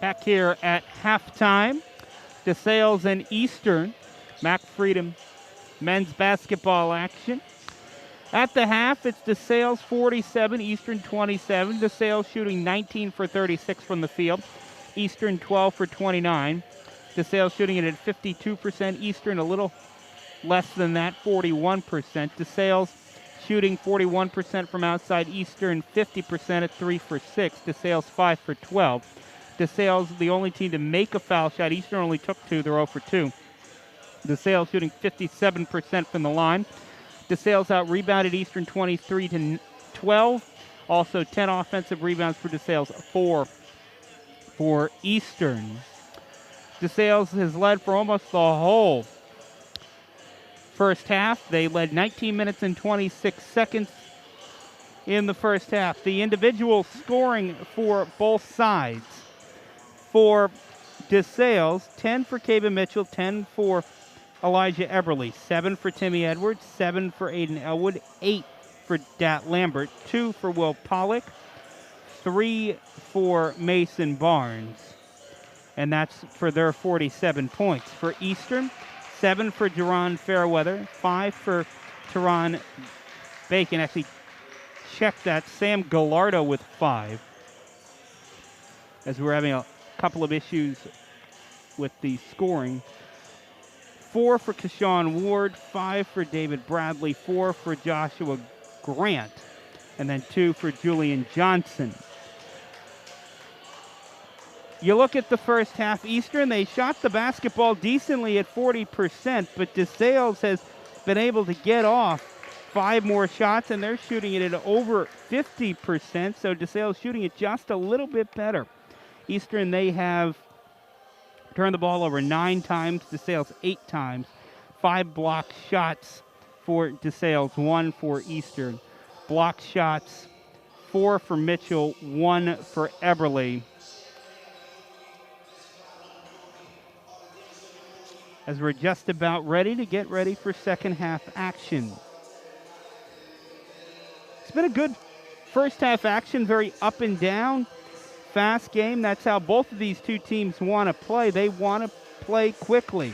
Back here at halftime, DeSales and Eastern, Mac Freedom men's basketball action. At the half, it's DeSales 47, Eastern 27. DeSales shooting 19 for 36 from the field. Eastern 12 for 29. DeSales shooting it at 52%. Eastern a little less than that, 41%. DeSales shooting 41% from outside. Eastern 50% at 3 for 6. DeSales 5 for 12. DeSales the only team to make a foul shot. Eastern only took 2. They're 0 for 2. DeSales shooting 57% from the line. DeSales out-rebounded Eastern 23 to 12. Also 10 offensive rebounds for DeSales, 4 for Eastern. DeSales has led for almost the whole first half. They led 19 minutes and 26 seconds in the first half. The individual scoring for both sides. For DeSales, 10 for Caven Mitchell, 10 for Elijah Eberly, 7 for Timmy Edwards, 7 for Aiden Elwood, 8 for Dat Lambert, 2 for Will Pollock, 3 for Mason Barnes. And that's for their 47 points. For Eastern, 7 for Jerron Fairweather, 5 for Teron Bacon. Actually, check that. Sam Gallardo with 5. As we're having a couple of issues with the scoring. 4 for Keshawn Ward, 5 for David Bradley, 4 for Joshua Grant, and then 2 for Julian Johnson. You look at the first half, Eastern, they shot the basketball decently at 40%, but DeSales has been able to get off 5 more shots, and they're shooting it at over 50%, so DeSales shooting it just a little bit better. Eastern, they have turned the ball over 9 times, DeSales 8 times. 5 block shots for DeSales, 1 for Eastern. Block shots, 4 for Mitchell, 1 for Eberly. As we're just about ready to get ready for second half action. It's been a good first half action, very up and down. Fast game. That's how both of these two teams want to play. They want to play quickly.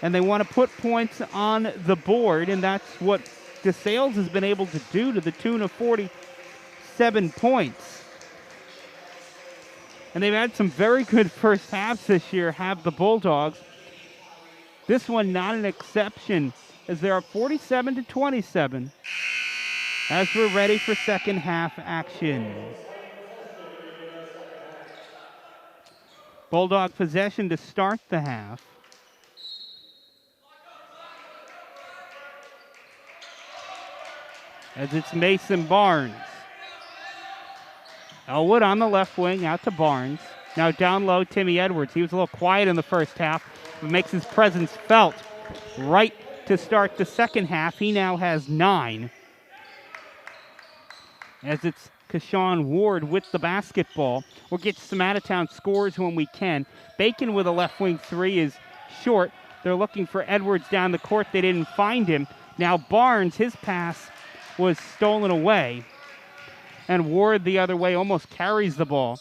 And they want to put points on the board, and that's what DeSales has been able to do to the tune of 47 points. And they've had some very good first halves this year, have the Bulldogs. This one not an exception, as they're up 47-27 as we're ready for second half action. Bulldog possession to start the half. As it's Mason Barnes. Elwood on the left wing, out to Barnes. Now down low, Timmy Edwards. He was a little quiet in the first half, but makes his presence felt right to start the second half. He now has 9. As it's Keshawn Ward with the basketball. We'll get some out-of-town scores when we can. Bacon with a left wing 3 is short. They're looking for Edwards down the court. They didn't find him. Now Barnes, his pass was stolen away. And Ward the other way almost carries the ball.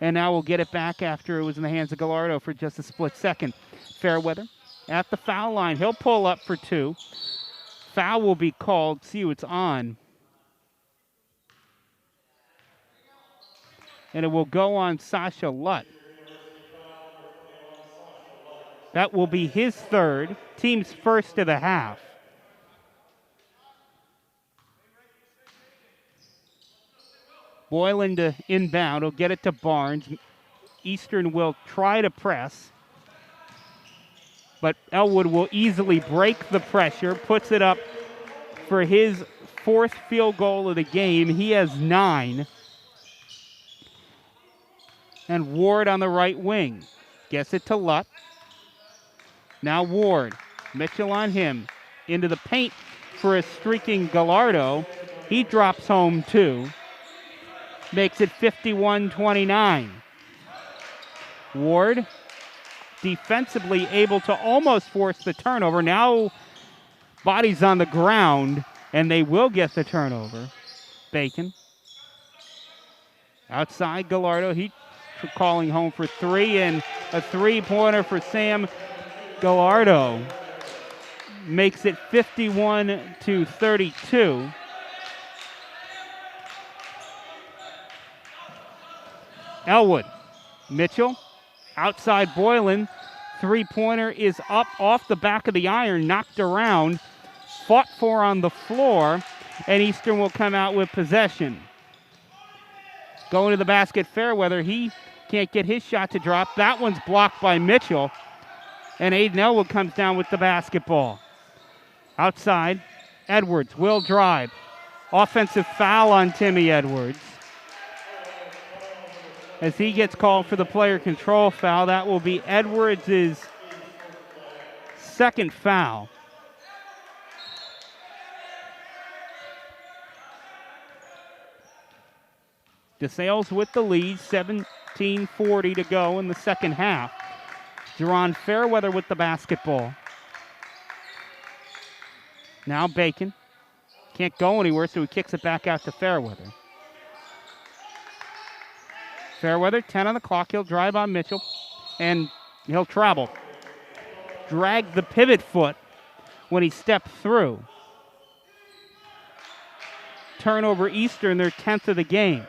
And now we'll get it back after it was in the hands of Gallardo for just a split second. Fairweather at the foul line. He'll pull up for 2. Foul will be called. See who it's on. And it will go on Sasha Lutt. That will be his 3rd, team's first of the half. Boylan to inbound. He'll get it to Barnes. Eastern will try to press. But Elwood will easily break the pressure. Puts it up for his 4th field goal of the game. He has 9. And Ward on the right wing. Gets it to Lutt. Now Ward. Mitchell on him. Into the paint for a streaking Gallardo. He drops home 2. Makes it 51-29. Ward defensively able to almost force the turnover. Now bodies on the ground, and they will get the turnover. Bacon. Outside Gallardo. He calling home for three, and a three-pointer for Sam Gallardo makes it 51-32. Elwood, Mitchell, outside Boylan. Three-pointer is up off the back of the iron, knocked around, fought for on the floor, and Eastern will come out with possession. Going to the basket, Fairweather. He can't get his shot to drop. That one's blocked by Mitchell, and Aiden Elwood comes down with the basketball. Outside, Edwards will drive. Offensive foul on Timmy Edwards. As he gets called for the player control foul, that will be Edwards' second foul. DeSales with the lead, 17:40 to go in the second half. Jerron Fairweather with the basketball. Now Bacon. Can't go anywhere, so he kicks it back out to Fairweather. Fairweather, 10 on the clock. He'll drive on Mitchell, and he'll travel. Drag the pivot foot when he stepped through. Turnover Eastern, their 10th of the game.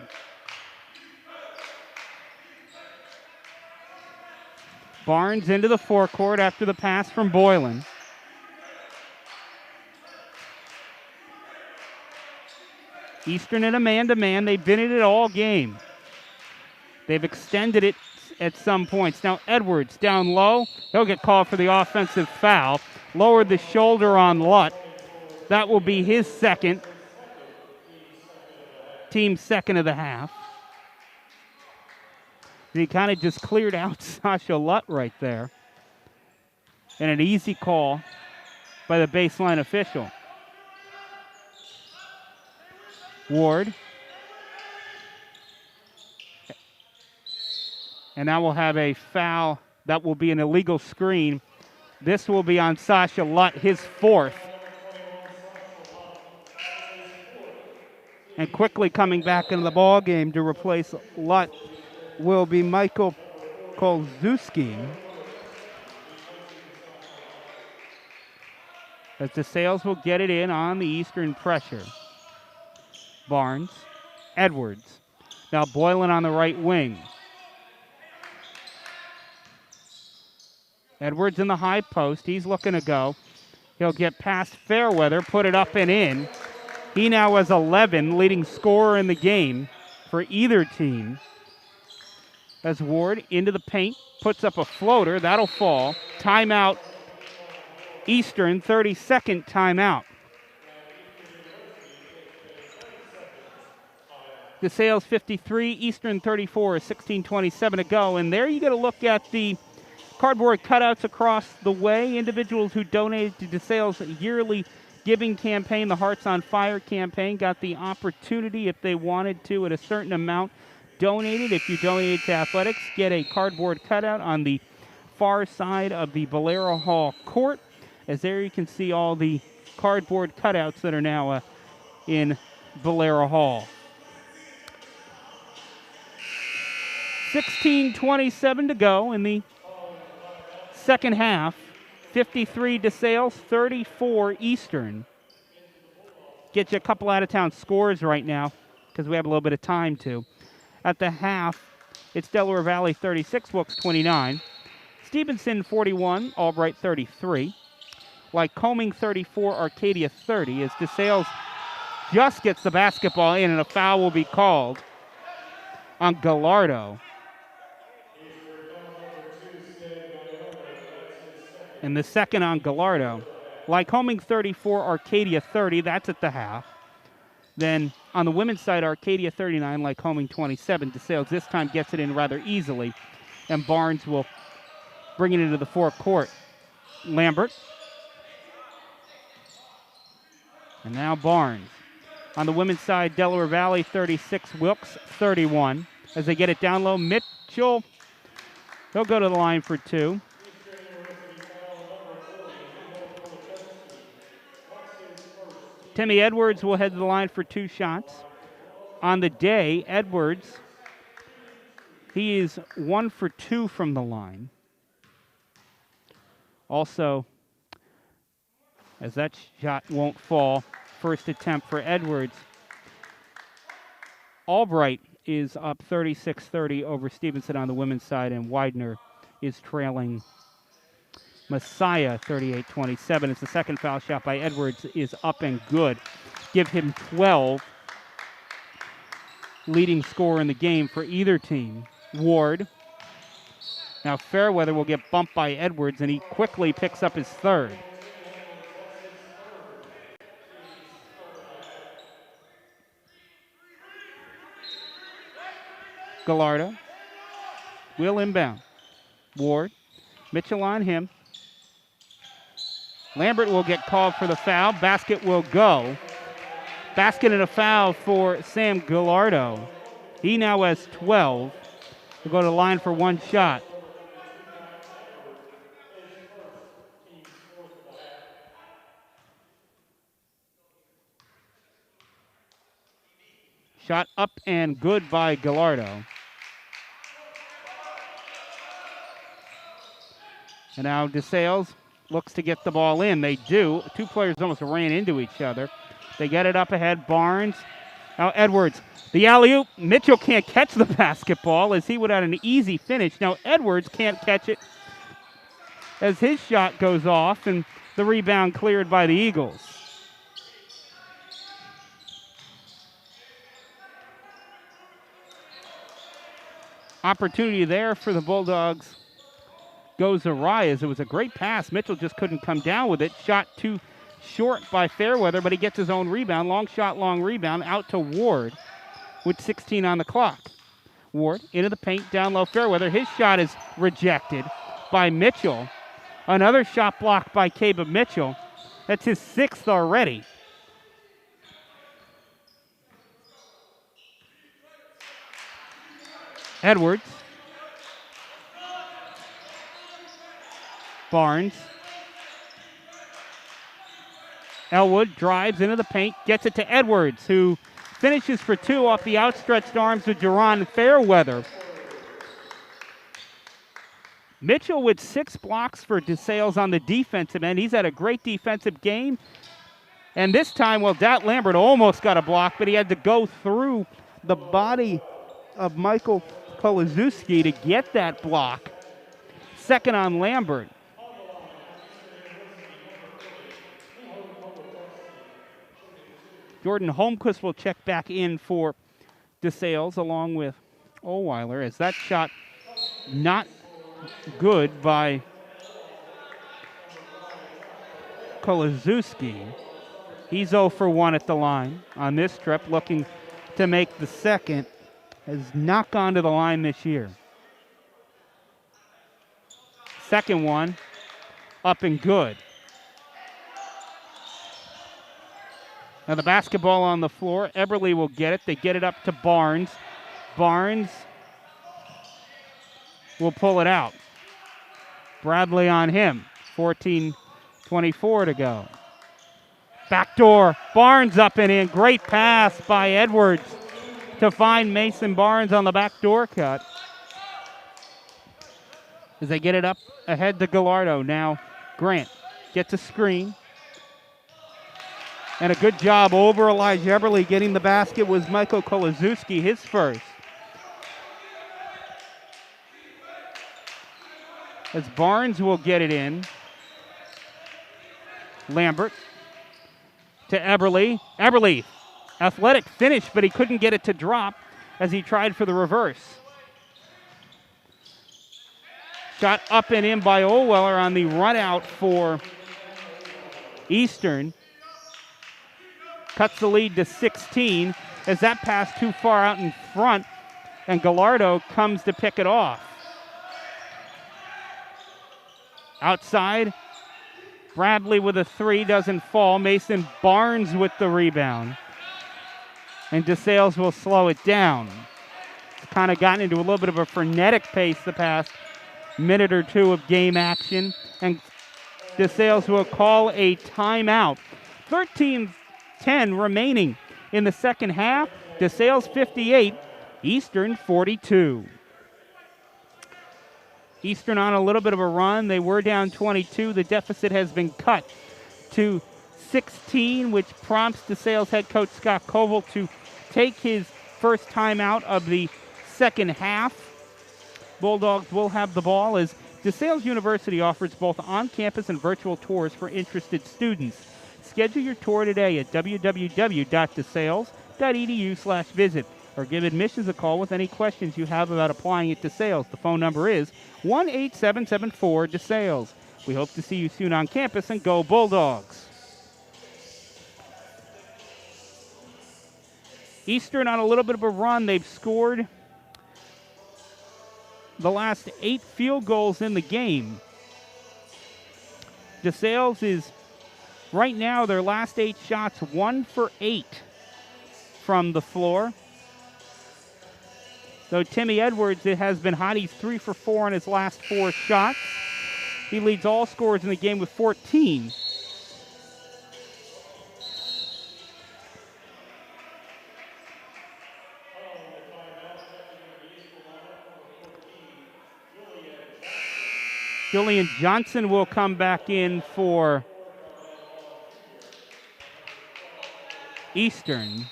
Barnes into the forecourt after the pass from Boylan. Eastern in a man-to-man. They've been in it all game. They've extended it at some points. Now Edwards down low. He'll get called for the offensive foul. Lowered the shoulder on Lutt. That will be his second. Team second of the half. He kind of just cleared out Sasha Lutt right there. And an easy call by the baseline official. Ward. And now we'll have a foul. That will be an illegal screen. This will be on Sasha Lutt, his fourth. And quickly coming back into the ball game to replace Lutt will be Michael Kolzuski. As DeSales will get it in on the Eastern pressure. Barnes, Edwards. Now Boylan on the right wing. Edwards in the high post. He's looking to go. He'll get past Fairweather, put it up and in. He now has 11, leading scorer in the game for either team. As Ward into the paint, puts up a floater. That'll fall. Timeout. Eastern, 32nd timeout. DeSales 53, Eastern 34, 16:27 to go. And there you get a look at the cardboard cutouts across the way. Individuals who donated to DeSales' yearly giving campaign, the Hearts on Fire campaign, got the opportunity, if they wanted to, at a certain amount, donated. If you donated to athletics, get a cardboard cutout on the far side of the Valera Hall court. As there you can see all the cardboard cutouts that are now in Valera Hall. 16:27 to go in the second half. 53 DeSales, 34 Eastern. Get you a couple out-of-town scores right now because we have a little bit of time to. At the half, it's Delaware Valley 36, Wilkes 29. Stevenson 41, Albright 33. Lycoming 34, Arcadia 30. As DeSales just gets the basketball in, and a foul will be called on Gallardo. And the second on Gallardo. Lycoming 34, Arcadia 30. That's at the half. Then on the women's side, Arcadia 39, Lycoming 27. DeSales this time gets it in rather easily. And Barnes will bring it into the forecourt. Lambert. And now Barnes. On the women's side, Delaware Valley 36, Wilkes 31. As they get it down low, Mitchell, he'll go to the line for two. Timmy Edwards will head to the line for two shots. On the day, Edwards, He is 1 for 2 from the line. Also, as that shot won't fall, first attempt for Edwards. Albright is up 36-30 over Stevenson on the women's side, and Widener is trailing Messiah 38-27. It's the second foul shot by Edwards is up and good. Give him 12. Leading scorer in the game for either team. Ward. Now Fairweather will get bumped by Edwards, and he quickly picks up his third. Gallardo will inbound. Ward. Mitchell on him. Lambert will get called for the foul. Basket will go. Basket and a foul for Sam Gallardo. He now has 12. He'll go to the line for one shot. Shot up and good by Gallardo. And now DeSales looks to get the ball in. They do. Two players almost ran into each other. They get it up ahead. Barnes. Now Edwards. The alley-oop. Mitchell can't catch the basketball as he would have an easy finish. Now Edwards can't catch it as his shot goes off, and the rebound cleared by the Eagles. Opportunity there for the Bulldogs goes awry as it was a great pass. Mitchell just couldn't come down with it. Shot too short by Fairweather, but he gets his own rebound. Long shot, long rebound out to Ward with 16 on the clock. Ward into the paint, down low. Fairweather, his shot is rejected by Mitchell. Another shot blocked by Caleb Mitchell. That's his sixth already. Edwards. Barnes. Elwood drives into the paint, gets it to Edwards, who finishes for two off the outstretched arms of Jerron Fairweather. Mitchell with 6 blocks for DeSales on the defensive end. He's had a great defensive game. And this time, well, Dat Lambert almost got a block, but he had to go through the body of Michael Kolizewski to get that block. Second on Lambert. Jordan Holmquist will check back in for DeSales along with Ohlweiler as that shot not good by Kolizewski. He's 0 for 1 at the line on this trip, looking to make the second. Has not gone to the line this year. Second one, up and good. Now the basketball on the floor. Eberle will get it. They get it up to Barnes. Barnes will pull it out. Bradley on him. 14:24 to go. Backdoor. Barnes up and in. Great pass by Edwards to find Mason Barnes on the backdoor cut. As they get it up ahead to Gallardo. Now Grant gets a screen. And a good job over Elijah Eberle getting the basket was Michael Kolizewski, his first. As Barnes will get it in. Lambert to Eberle. Eberle, athletic finish, but he couldn't get it to drop as he tried for the reverse. Shot up and in by Ohlweiler on the run out for Eastern. Cuts the lead to 16 as that pass too far out in front, and Gallardo comes to pick it off. Outside, Bradley with a 3, doesn't fall. Mason Barnes with the rebound. And DeSales will slow it down. It's kind of gotten into a little bit of a frenetic pace the past minute or two of game action, and DeSales will call a timeout. 13:10 remaining in the second half. DeSales 58, Eastern 42. Eastern on a little bit of a run. They were down 22. The deficit has been cut to 16, which prompts DeSales head coach Scott Koval to take his first time out of the second half. Bulldogs will have the ball as DeSales University offers both on-campus and virtual tours for interested students. Schedule your tour today at www.desales.edu/visit or give admissions a call with any questions you have about applying at DeSales. The phone number is 1-8774-DeSales. We hope to see you soon on campus, and go Bulldogs. Eastern on a little bit of a run. They've scored the last 8 field goals in the game. DeSales is right now their last 8 shots 1 for 8 from the floor. Though Timmy Edwards, it has been hot. He's 3 for 4 in his last 4 shots. He leads all scorers in the game with 14. Julian Johnson will come back in for Eastern.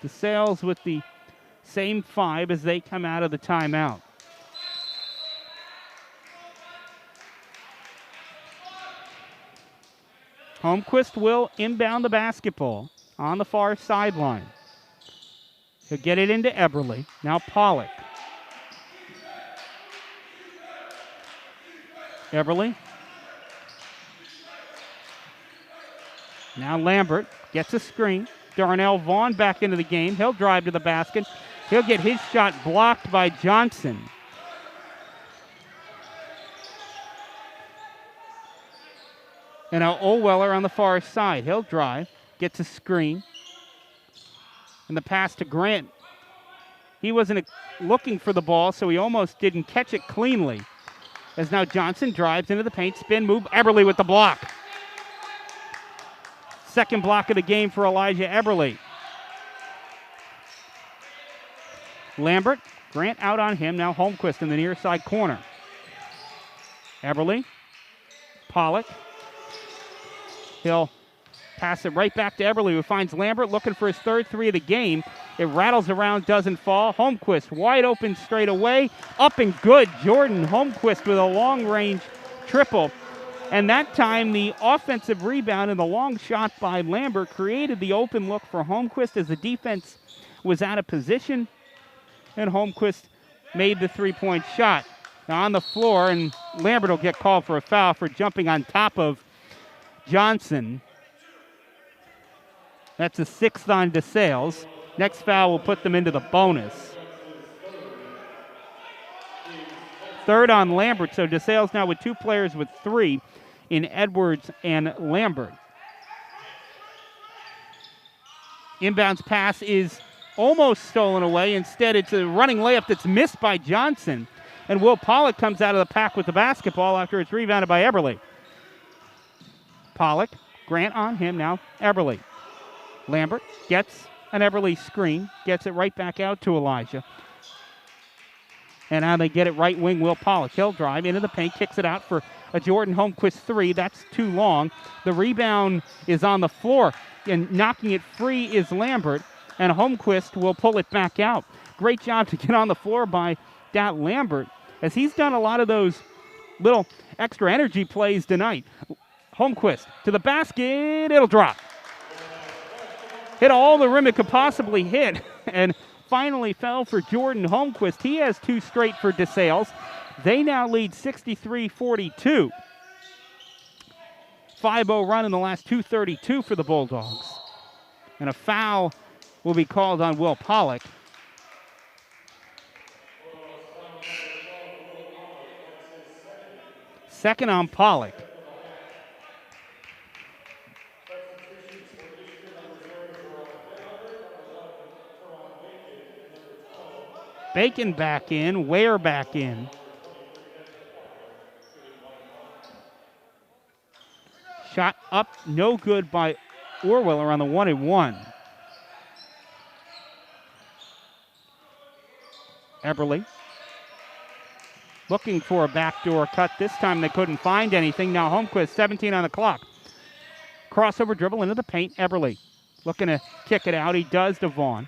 DeSales with the same 5 as they come out of the timeout. Holmquist will inbound the basketball on the far sideline. He'll get it into Eberle. Now Pollock. Eberle. Now Lambert gets a screen. Darnell Vaughn back into the game. He'll drive to the basket. He'll get his shot blocked by Johnson. And now Olweller on the far side. He'll drive, gets a screen. And the pass to Grant. He wasn't looking for the ball, so he almost didn't catch it cleanly. As now Johnson drives into the paint, spin move, Eberle with the block. Second block of the game for Elijah Eberle. Lambert, Grant out on him, now Holmquist in the near side corner. Eberle, Pollock. He'll pass it right back to Eberle, who finds Lambert looking for his third 3 of the game. It rattles around, doesn't fall. Holmquist wide open straight away. Up and good. Jordan Holmquist with a long-range triple. And that time, the offensive rebound and the long shot by Lambert created the open look for Holmquist as the defense was out of position. And Holmquist made the 3-point shot. Now on the floor, and Lambert will get called for a foul for jumping on top of Johnson. That's the 6th on DeSales. Next foul will put them into the bonus. 3rd on Lambert, so DeSales now with 2 players with 3 in Edwards and Lambert. Inbounds pass is almost stolen away. Instead, it's a running layup that's missed by Johnson. And Will Pollock comes out of the pack with the basketball after it's rebounded by Eberle. Pollock, Grant on him now, Eberle. Lambert gets an Eberle screen, gets it right back out to Elijah. And now they get it right wing, Will Pollock. He'll drive into the paint, kicks it out for a Jordan Holmquist 3. That's too long. The rebound is on the floor, and knocking it free is Lambert, and Holmquist will pull it back out. Great job to get on the floor by Dat Lambert, as he's done a lot of those little extra energy plays tonight. Holmquist to the basket, it'll drop. Hit all the rim it could possibly hit, and finally fell for Jordan Holmquist. He has 2 straight for DeSales. They now lead 63-42. 5-0 run in the last 2:32 for the Bulldogs. And a foul will be called on Will Pollock. Second on Pollock. Bacon back in, Ware back in. Shot up, no good by Orwiller on the 1-and-1. Eberle. looking for a backdoor cut. This time they couldn't find anything. Now Holmquist, 17 on the clock. Crossover dribble into the paint. Eberle looking to kick it out. He does to Vaughn.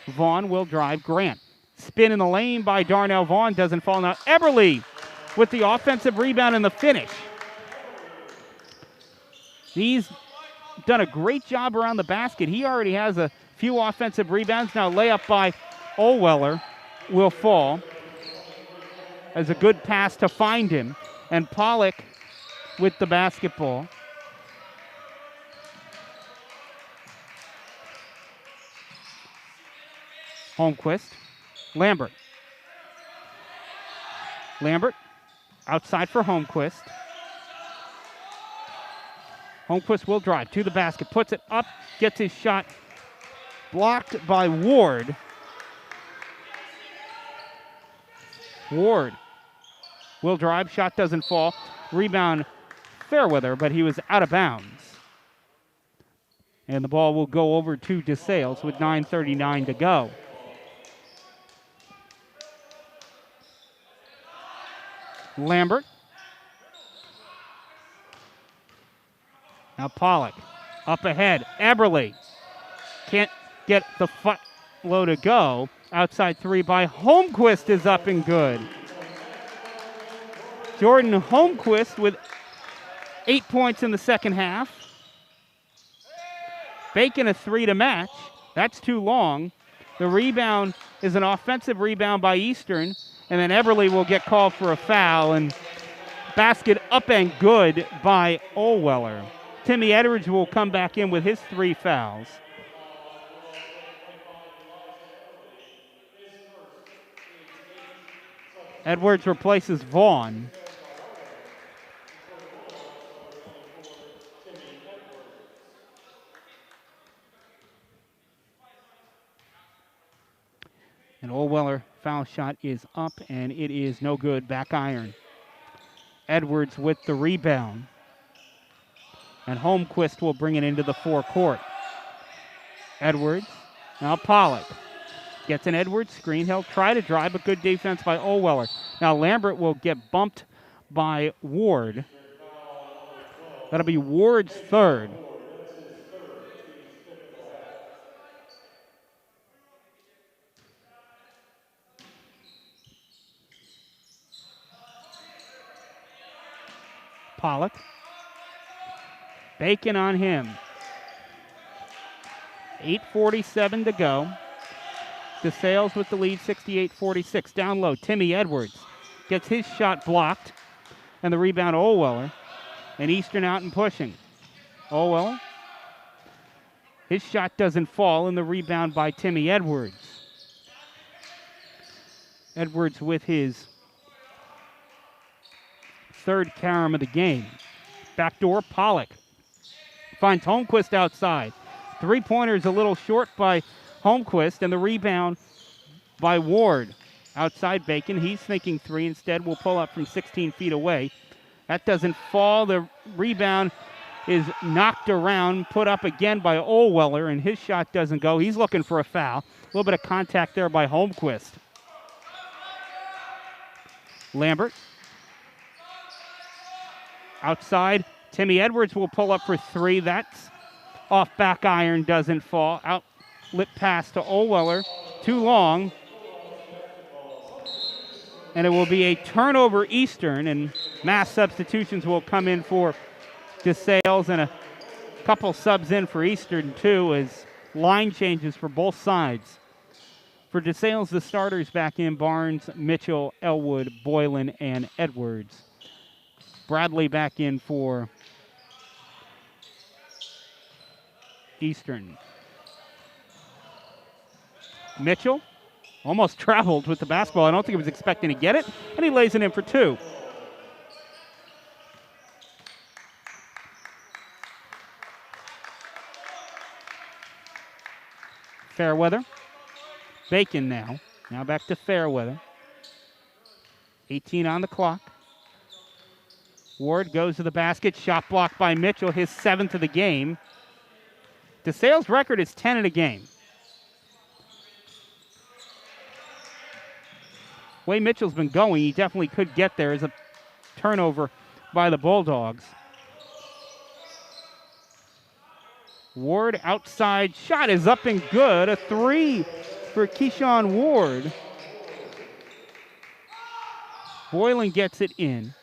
Vaughn will drive Grant. Spin in the lane by Darnell Vaughn. Doesn't fall. Now Eberle with the offensive rebound and the finish. He's done a great job around the basket. He already has a few offensive rebounds. Now layup by Olweller will fall as a good pass to find him. And Pollock with the basketball. Holmquist. Lambert. Lambert outside for Holmquist. Holmquist will drive to the basket, puts it up, gets his shot blocked by Ward. Ward will drive, shot doesn't fall. Rebound Fairweather, but he was out of bounds. And the ball will go over to DeSales with 9:39 to go. Lambert. Now Pollock up ahead. Eberle can't get the follow to go. Outside three by Holmquist is up and good. Jordan Holmquist with 8 points in the second half. Bacon a three to match. That's too long. The rebound is an offensive rebound by Eastern. And then Eberle will get called for a foul. And basket up and good by Olweller. Timmy Edwards will come back in with his 3 fouls. Edwards replaces Vaughn. And Olweller foul shot is up, and it is no good. Back iron. Edwards with the rebound. And Holmquist will bring it into the forecourt. Edwards. Now Pollock. Gets an Edwards screen. He'll try to drive, but good defense by Olweller. Now Lambert will get bumped by Ward. That'll be Ward's third. Pollock. Bacon on him. 8:47 to go. DeSales with the lead, 68-46. Down low, Timmy Edwards gets his shot blocked. And the rebound, Olweller. And Eastern out and pushing. Olweller. His shot doesn't fall, and the rebound by Timmy Edwards. Edwards with his third carom of the game. Backdoor, Pollock. Finds Holmquist outside. Three-pointer's a little short by Holmquist, and the rebound by Ward. Outside Bacon, he's thinking three. Instead, will pull up from 16 feet away. That doesn't fall. The rebound is knocked around, put up again by Olweller, and his shot doesn't go. He's looking for a foul. A little bit of contact there by Holmquist. Lambert. Outside, Timmy Edwards will pull up for three. That's off back iron, doesn't fall. Outlet pass to Olweller. Too long. And it will be a turnover Eastern, and mass substitutions will come in for DeSales, and a couple subs in for Eastern too, as line changes for both sides. For DeSales, the starters back in: Barnes, Mitchell, Elwood, Boylan, and Edwards. Bradley back in for Eastern. Mitchell almost traveled with the basketball. I don't think he was expecting to get it, and he lays it in for two. Fairweather. Bacon now. Now back to Fairweather. 18 on the clock. Ward goes to the basket. Shot blocked by Mitchell, his seventh of the game. DeSales' record is 10 in a game. way Mitchell's been going, he definitely could get there as a turnover by the Bulldogs. Ward outside shot is up and good. A 3 for Keyshawn Ward. Boylan gets it in.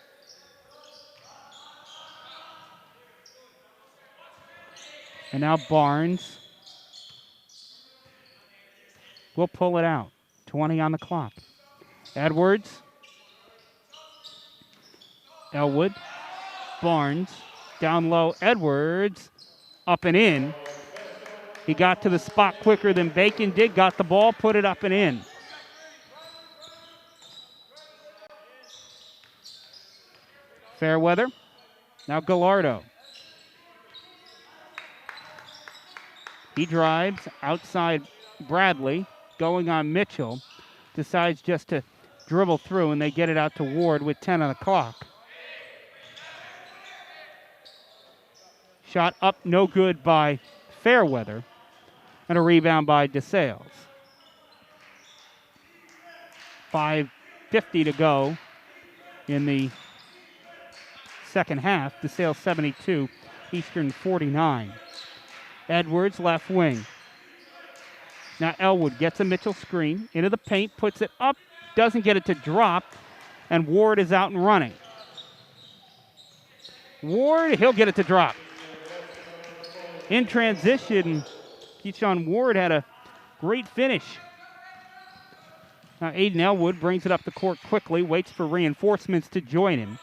And now Barnes will pull it out. 20 on the clock. Edwards. Elwood. Barnes. Down low. Edwards. Up and in. He got to the spot quicker than Bacon did. Got the ball, put it up and in. Fairweather. Now Gallardo. He drives outside Bradley, going on Mitchell. Decides just to dribble through, and they get it out to Ward with 10 on the clock. Shot up, no good by Fairweather. And a rebound by DeSales. 5:50 to go in the second half. DeSales 72, Eastern 49. Edwards, left wing. Now Elwood gets a Mitchell screen into the paint, puts it up, doesn't get it to drop, and Ward is out and running. Ward, he'll get it to drop. In transition, Keyshawn Ward had a great finish. Now Aiden Elwood brings it up the court quickly, waits for reinforcements to join him.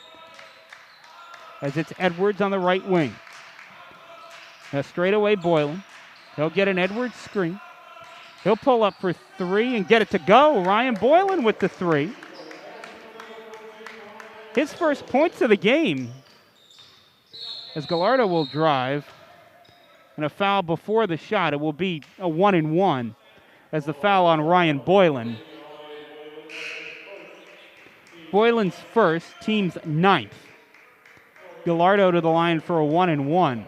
As it's Edwards on the right wing. Now straightaway Boylan. He'll get an Edwards screen. He'll pull up for 3 and get it to go. Ryan Boylan with the 3. His first points of the game. As Gallardo will drive. And a foul before the shot. It will be a 1-and-1 as the foul on Ryan Boylan. Boylan's first, team's 9th. Gallardo to the line for a 1-and-1.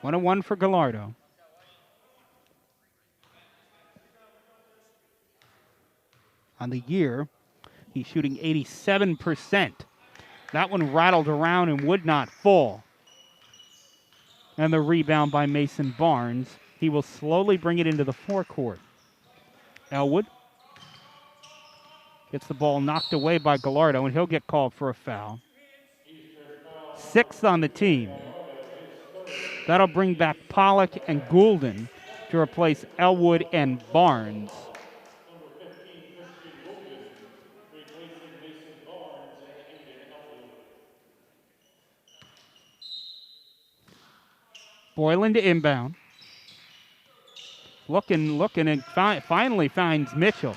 One and one for Gallardo. On the year, he's shooting 87%. That one rattled around and would not fall. And the rebound by Mason Barnes. He will slowly bring it into the forecourt. Elwood gets the ball knocked away by Gallardo, and he'll get called for a foul. 6th on the team. That'll bring back Pollock and Goulden to replace Elwood and Barnes. Boylan to inbound. Looking, and finally finds Mitchell.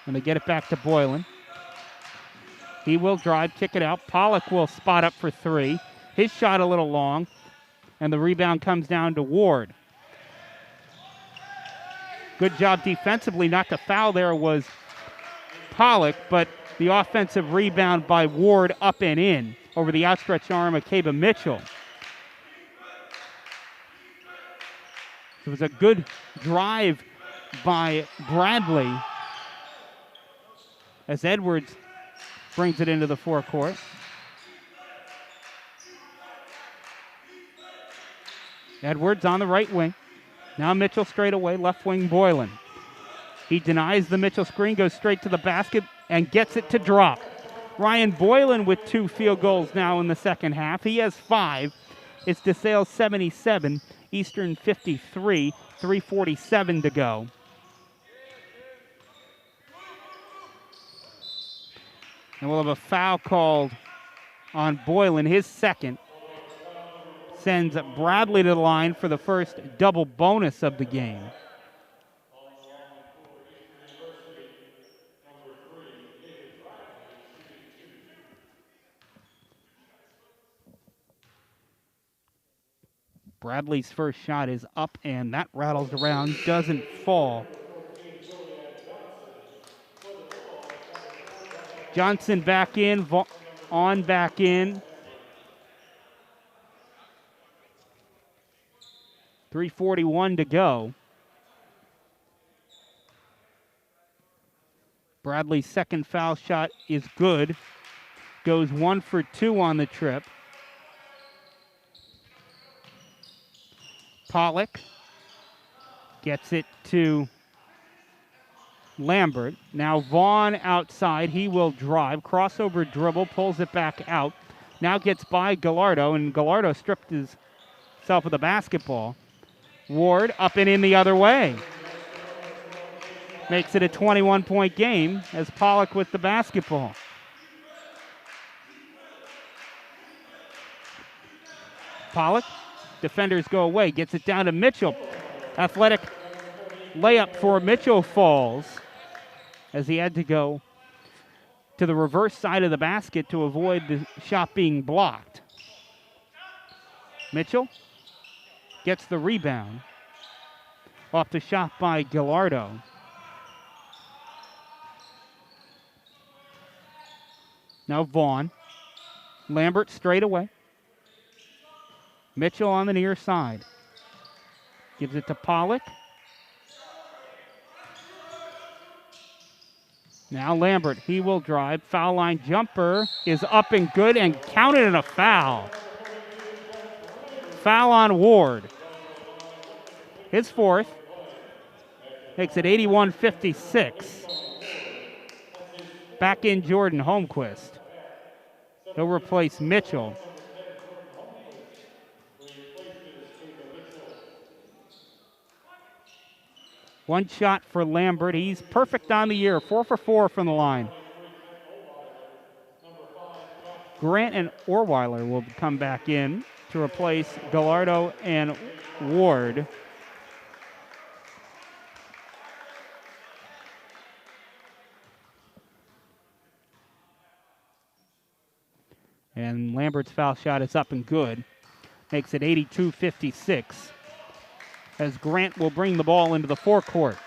And they get it back to Boylan. He will drive, kick it out. Pollock will spot up for 3. His shot a little long. And the rebound comes down to Ward. Good job defensively. Not to foul there was Pollock, but the offensive rebound by Ward up and in over the outstretched arm of Kaba Mitchell. It was a good drive by Bradley as Edwards brings it into the forecourt. Edwards on the right wing. Now Mitchell straight away, left wing Boylan. He denies the Mitchell screen, goes straight to the basket, and gets it to drop. Ryan Boylan with 2 field goals now in the second half. He has 5. It's DeSales 77, Eastern 53, 3:47 to go. And we'll have a foul called on Boylan, his second. Sends Bradley to the line for the first double bonus of the game. Bradley's first shot is up, and that rattles around, doesn't fall. Johnson back in, on back in. 3:41 to go. Bradley's second foul shot is good. Goes 1 for 2 on the trip. Pollock gets it to Lambert. Now Vaughn outside. He will drive. Crossover dribble. Pulls it back out. Now gets by Gallardo. And Gallardo stripped himself of the basketball. Ward up and in the other way. Makes it a 21-point game as Pollock with the basketball. Pollock. Defenders go away. Gets it down to Mitchell. Athletic layup for Mitchell falls as he had to go to the reverse side of the basket to avoid the shot being blocked. Mitchell gets the rebound off the shot by Gallardo. Now Vaughn. Lambert straight away. Mitchell on the near side. Gives it to Pollock. Now Lambert, he will drive. Foul line jumper is up and good and counted in a foul. Foul on Ward. His fourth. Makes it 81-56. Back in Jordan Holmquist. He'll replace Mitchell. One shot for Lambert. He's perfect on the year. 4 for 4 from the line. Grant and Orweiler will come back in to replace Gallardo and Ward. And Lambert's foul shot is up and good. Makes it 82-56. As Grant will bring the ball into the forecourt.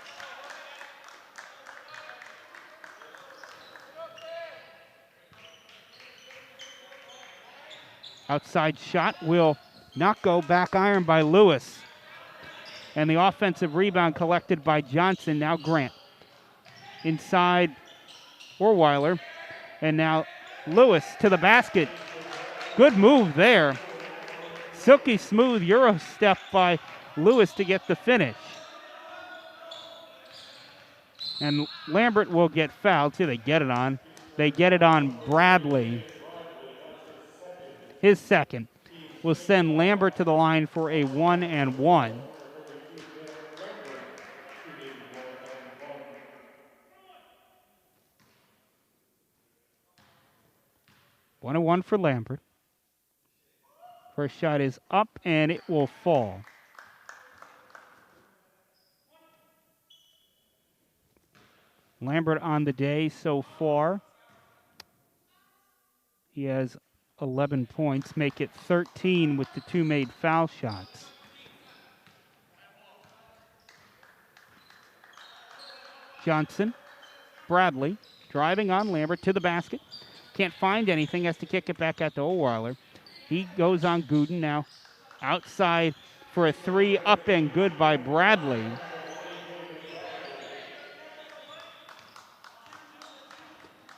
Outside shot will not go. Back iron by Lewis. And the offensive rebound collected by Johnson. Now Grant. Inside Orweiler. And now Lewis to the basket. Good move there. Silky smooth Euro step by Lewis to get the finish. And Lambert will get fouled too. They get it on. They get it on Bradley. His second will send Lambert to the line for a 1-and-1. One and one for Lambert. First shot is up and it will fall. Lambert on the day so far. He has 11 points, make it 13 with the 2 made foul shots. Johnson, Bradley, driving on Lambert to the basket. Can't find anything, has to kick it back out to Orweiler. He goes on Gooden now. Outside for a 3, up and good by Bradley.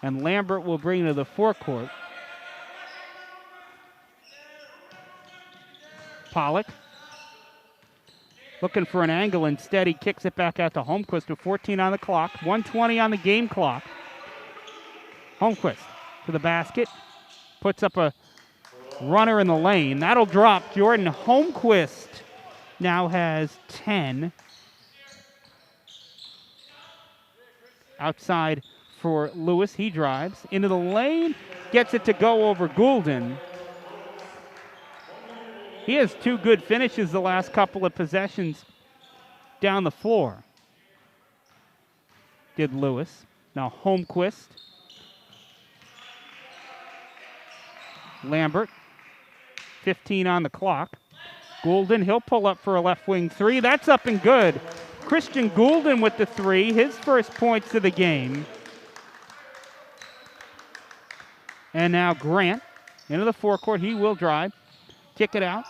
And Lambert will bring it to the forecourt. Pollock looking for an angle. Instead, he kicks it back out to Holmquist with 14 on the clock. 1:20 on the game clock. Holmquist to the basket. Puts up a runner in the lane. That'll drop. Jordan Holmquist now has 10. Outside for Lewis. He drives into the lane. Gets it to go over Goulden. He has 2 good finishes the last couple of possessions down the floor. Did Lewis. Now Holmquist. Lambert. 15 on the clock. Goulden, he'll pull up for a left wing 3. That's up and good. Christian Goulden with the 3. His first points of the game. And now Grant into the forecourt. He will drive. Kick it out.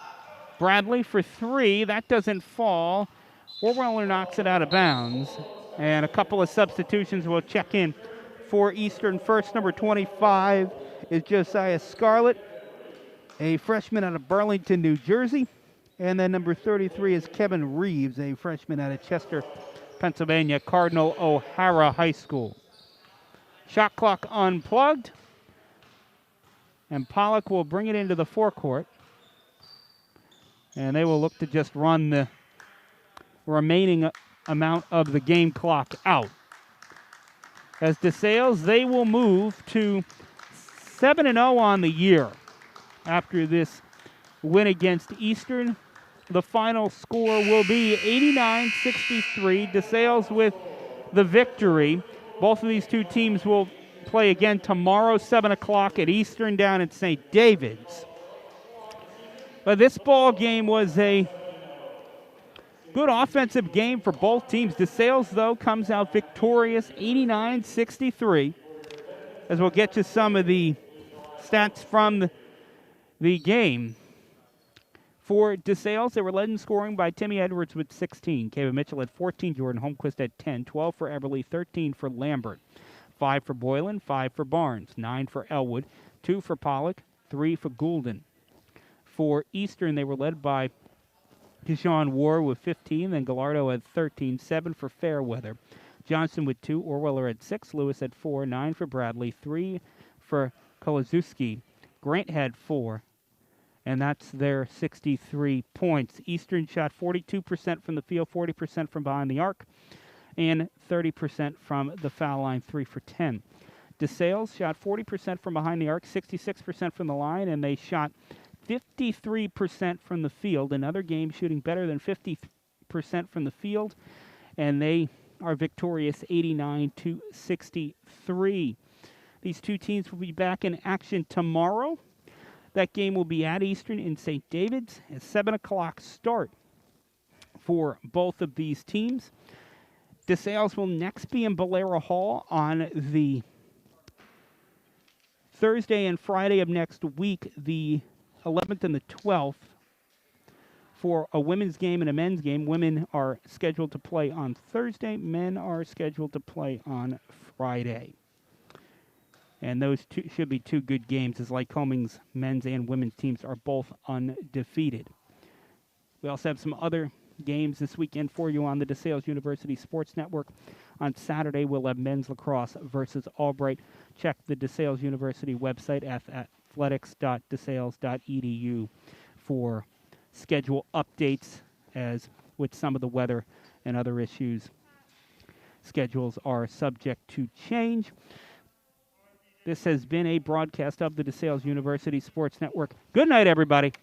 Bradley for three. That doesn't fall. Orweller knocks it out of bounds. And a couple of substitutions will check in for Eastern. First, number 25 is Josiah Scarlett, a freshman out of Burlington, New Jersey. And then number 33 is Kevin Reeves, a freshman out of Chester, Pennsylvania, Cardinal O'Hara High School. Shot clock unplugged. And Pollock will bring it into the forecourt. And they will look to just run the remaining amount of the game clock out. As DeSales, they will move to 7-0 on the year after this win against Eastern. The final score will be 89-63. DeSales with the victory. Both of these two teams will play again tomorrow, 7 o'clock at Eastern down at St. David's. But this ball game was a good offensive game for both teams. DeSales, though, comes out victorious, 89-63. As we'll get to some of the stats from the game. For DeSales, they were led in scoring by Timmy Edwards with 16. Kevin Mitchell had 14. Jordan Holmquist had 10. 12 for Everly. 13 for Lambert. 5 for Boylan. 5 for Barnes. 9 for Elwood. 2 for Pollock. 3 for Goulden. For Eastern, they were led by Deshaun War with 15. Then Gallardo had 13. 7 for Fairweather. Johnson with 2. Orweller had 6. Lewis had 4. 9 for Bradley. 3 for Kolozewski. Grant had 4. And that's their 63 points. Eastern shot 42% from the field, 40% from behind the arc, and 30% from the foul line, 3 for 10. DeSales shot 40% from behind the arc, 66% from the line, and they shot 53% from the field. Another game shooting better than 50% from the field, and they are victorious 89-63. These two teams will be back in action tomorrow. That game will be at Eastern in St. David's at 7 o'clock start for both of these teams. DeSales will next be in Bolero Hall on the Thursday and Friday of next week, the 11th and the 12th, for a women's game and a men's game. Women are scheduled to play on Thursday. Men are scheduled to play on Friday. And those two should be two good games, as Lycoming's men's and women's teams are both undefeated. We also have some other games this weekend for you on the DeSales University Sports Network. On Saturday, we'll have men's lacrosse versus Albright. Check the DeSales University website at athletics.desales.edu for schedule updates, as with some of the weather and other issues, schedules are subject to change. This has been a broadcast of the DeSales University Sports Network. Good night, everybody.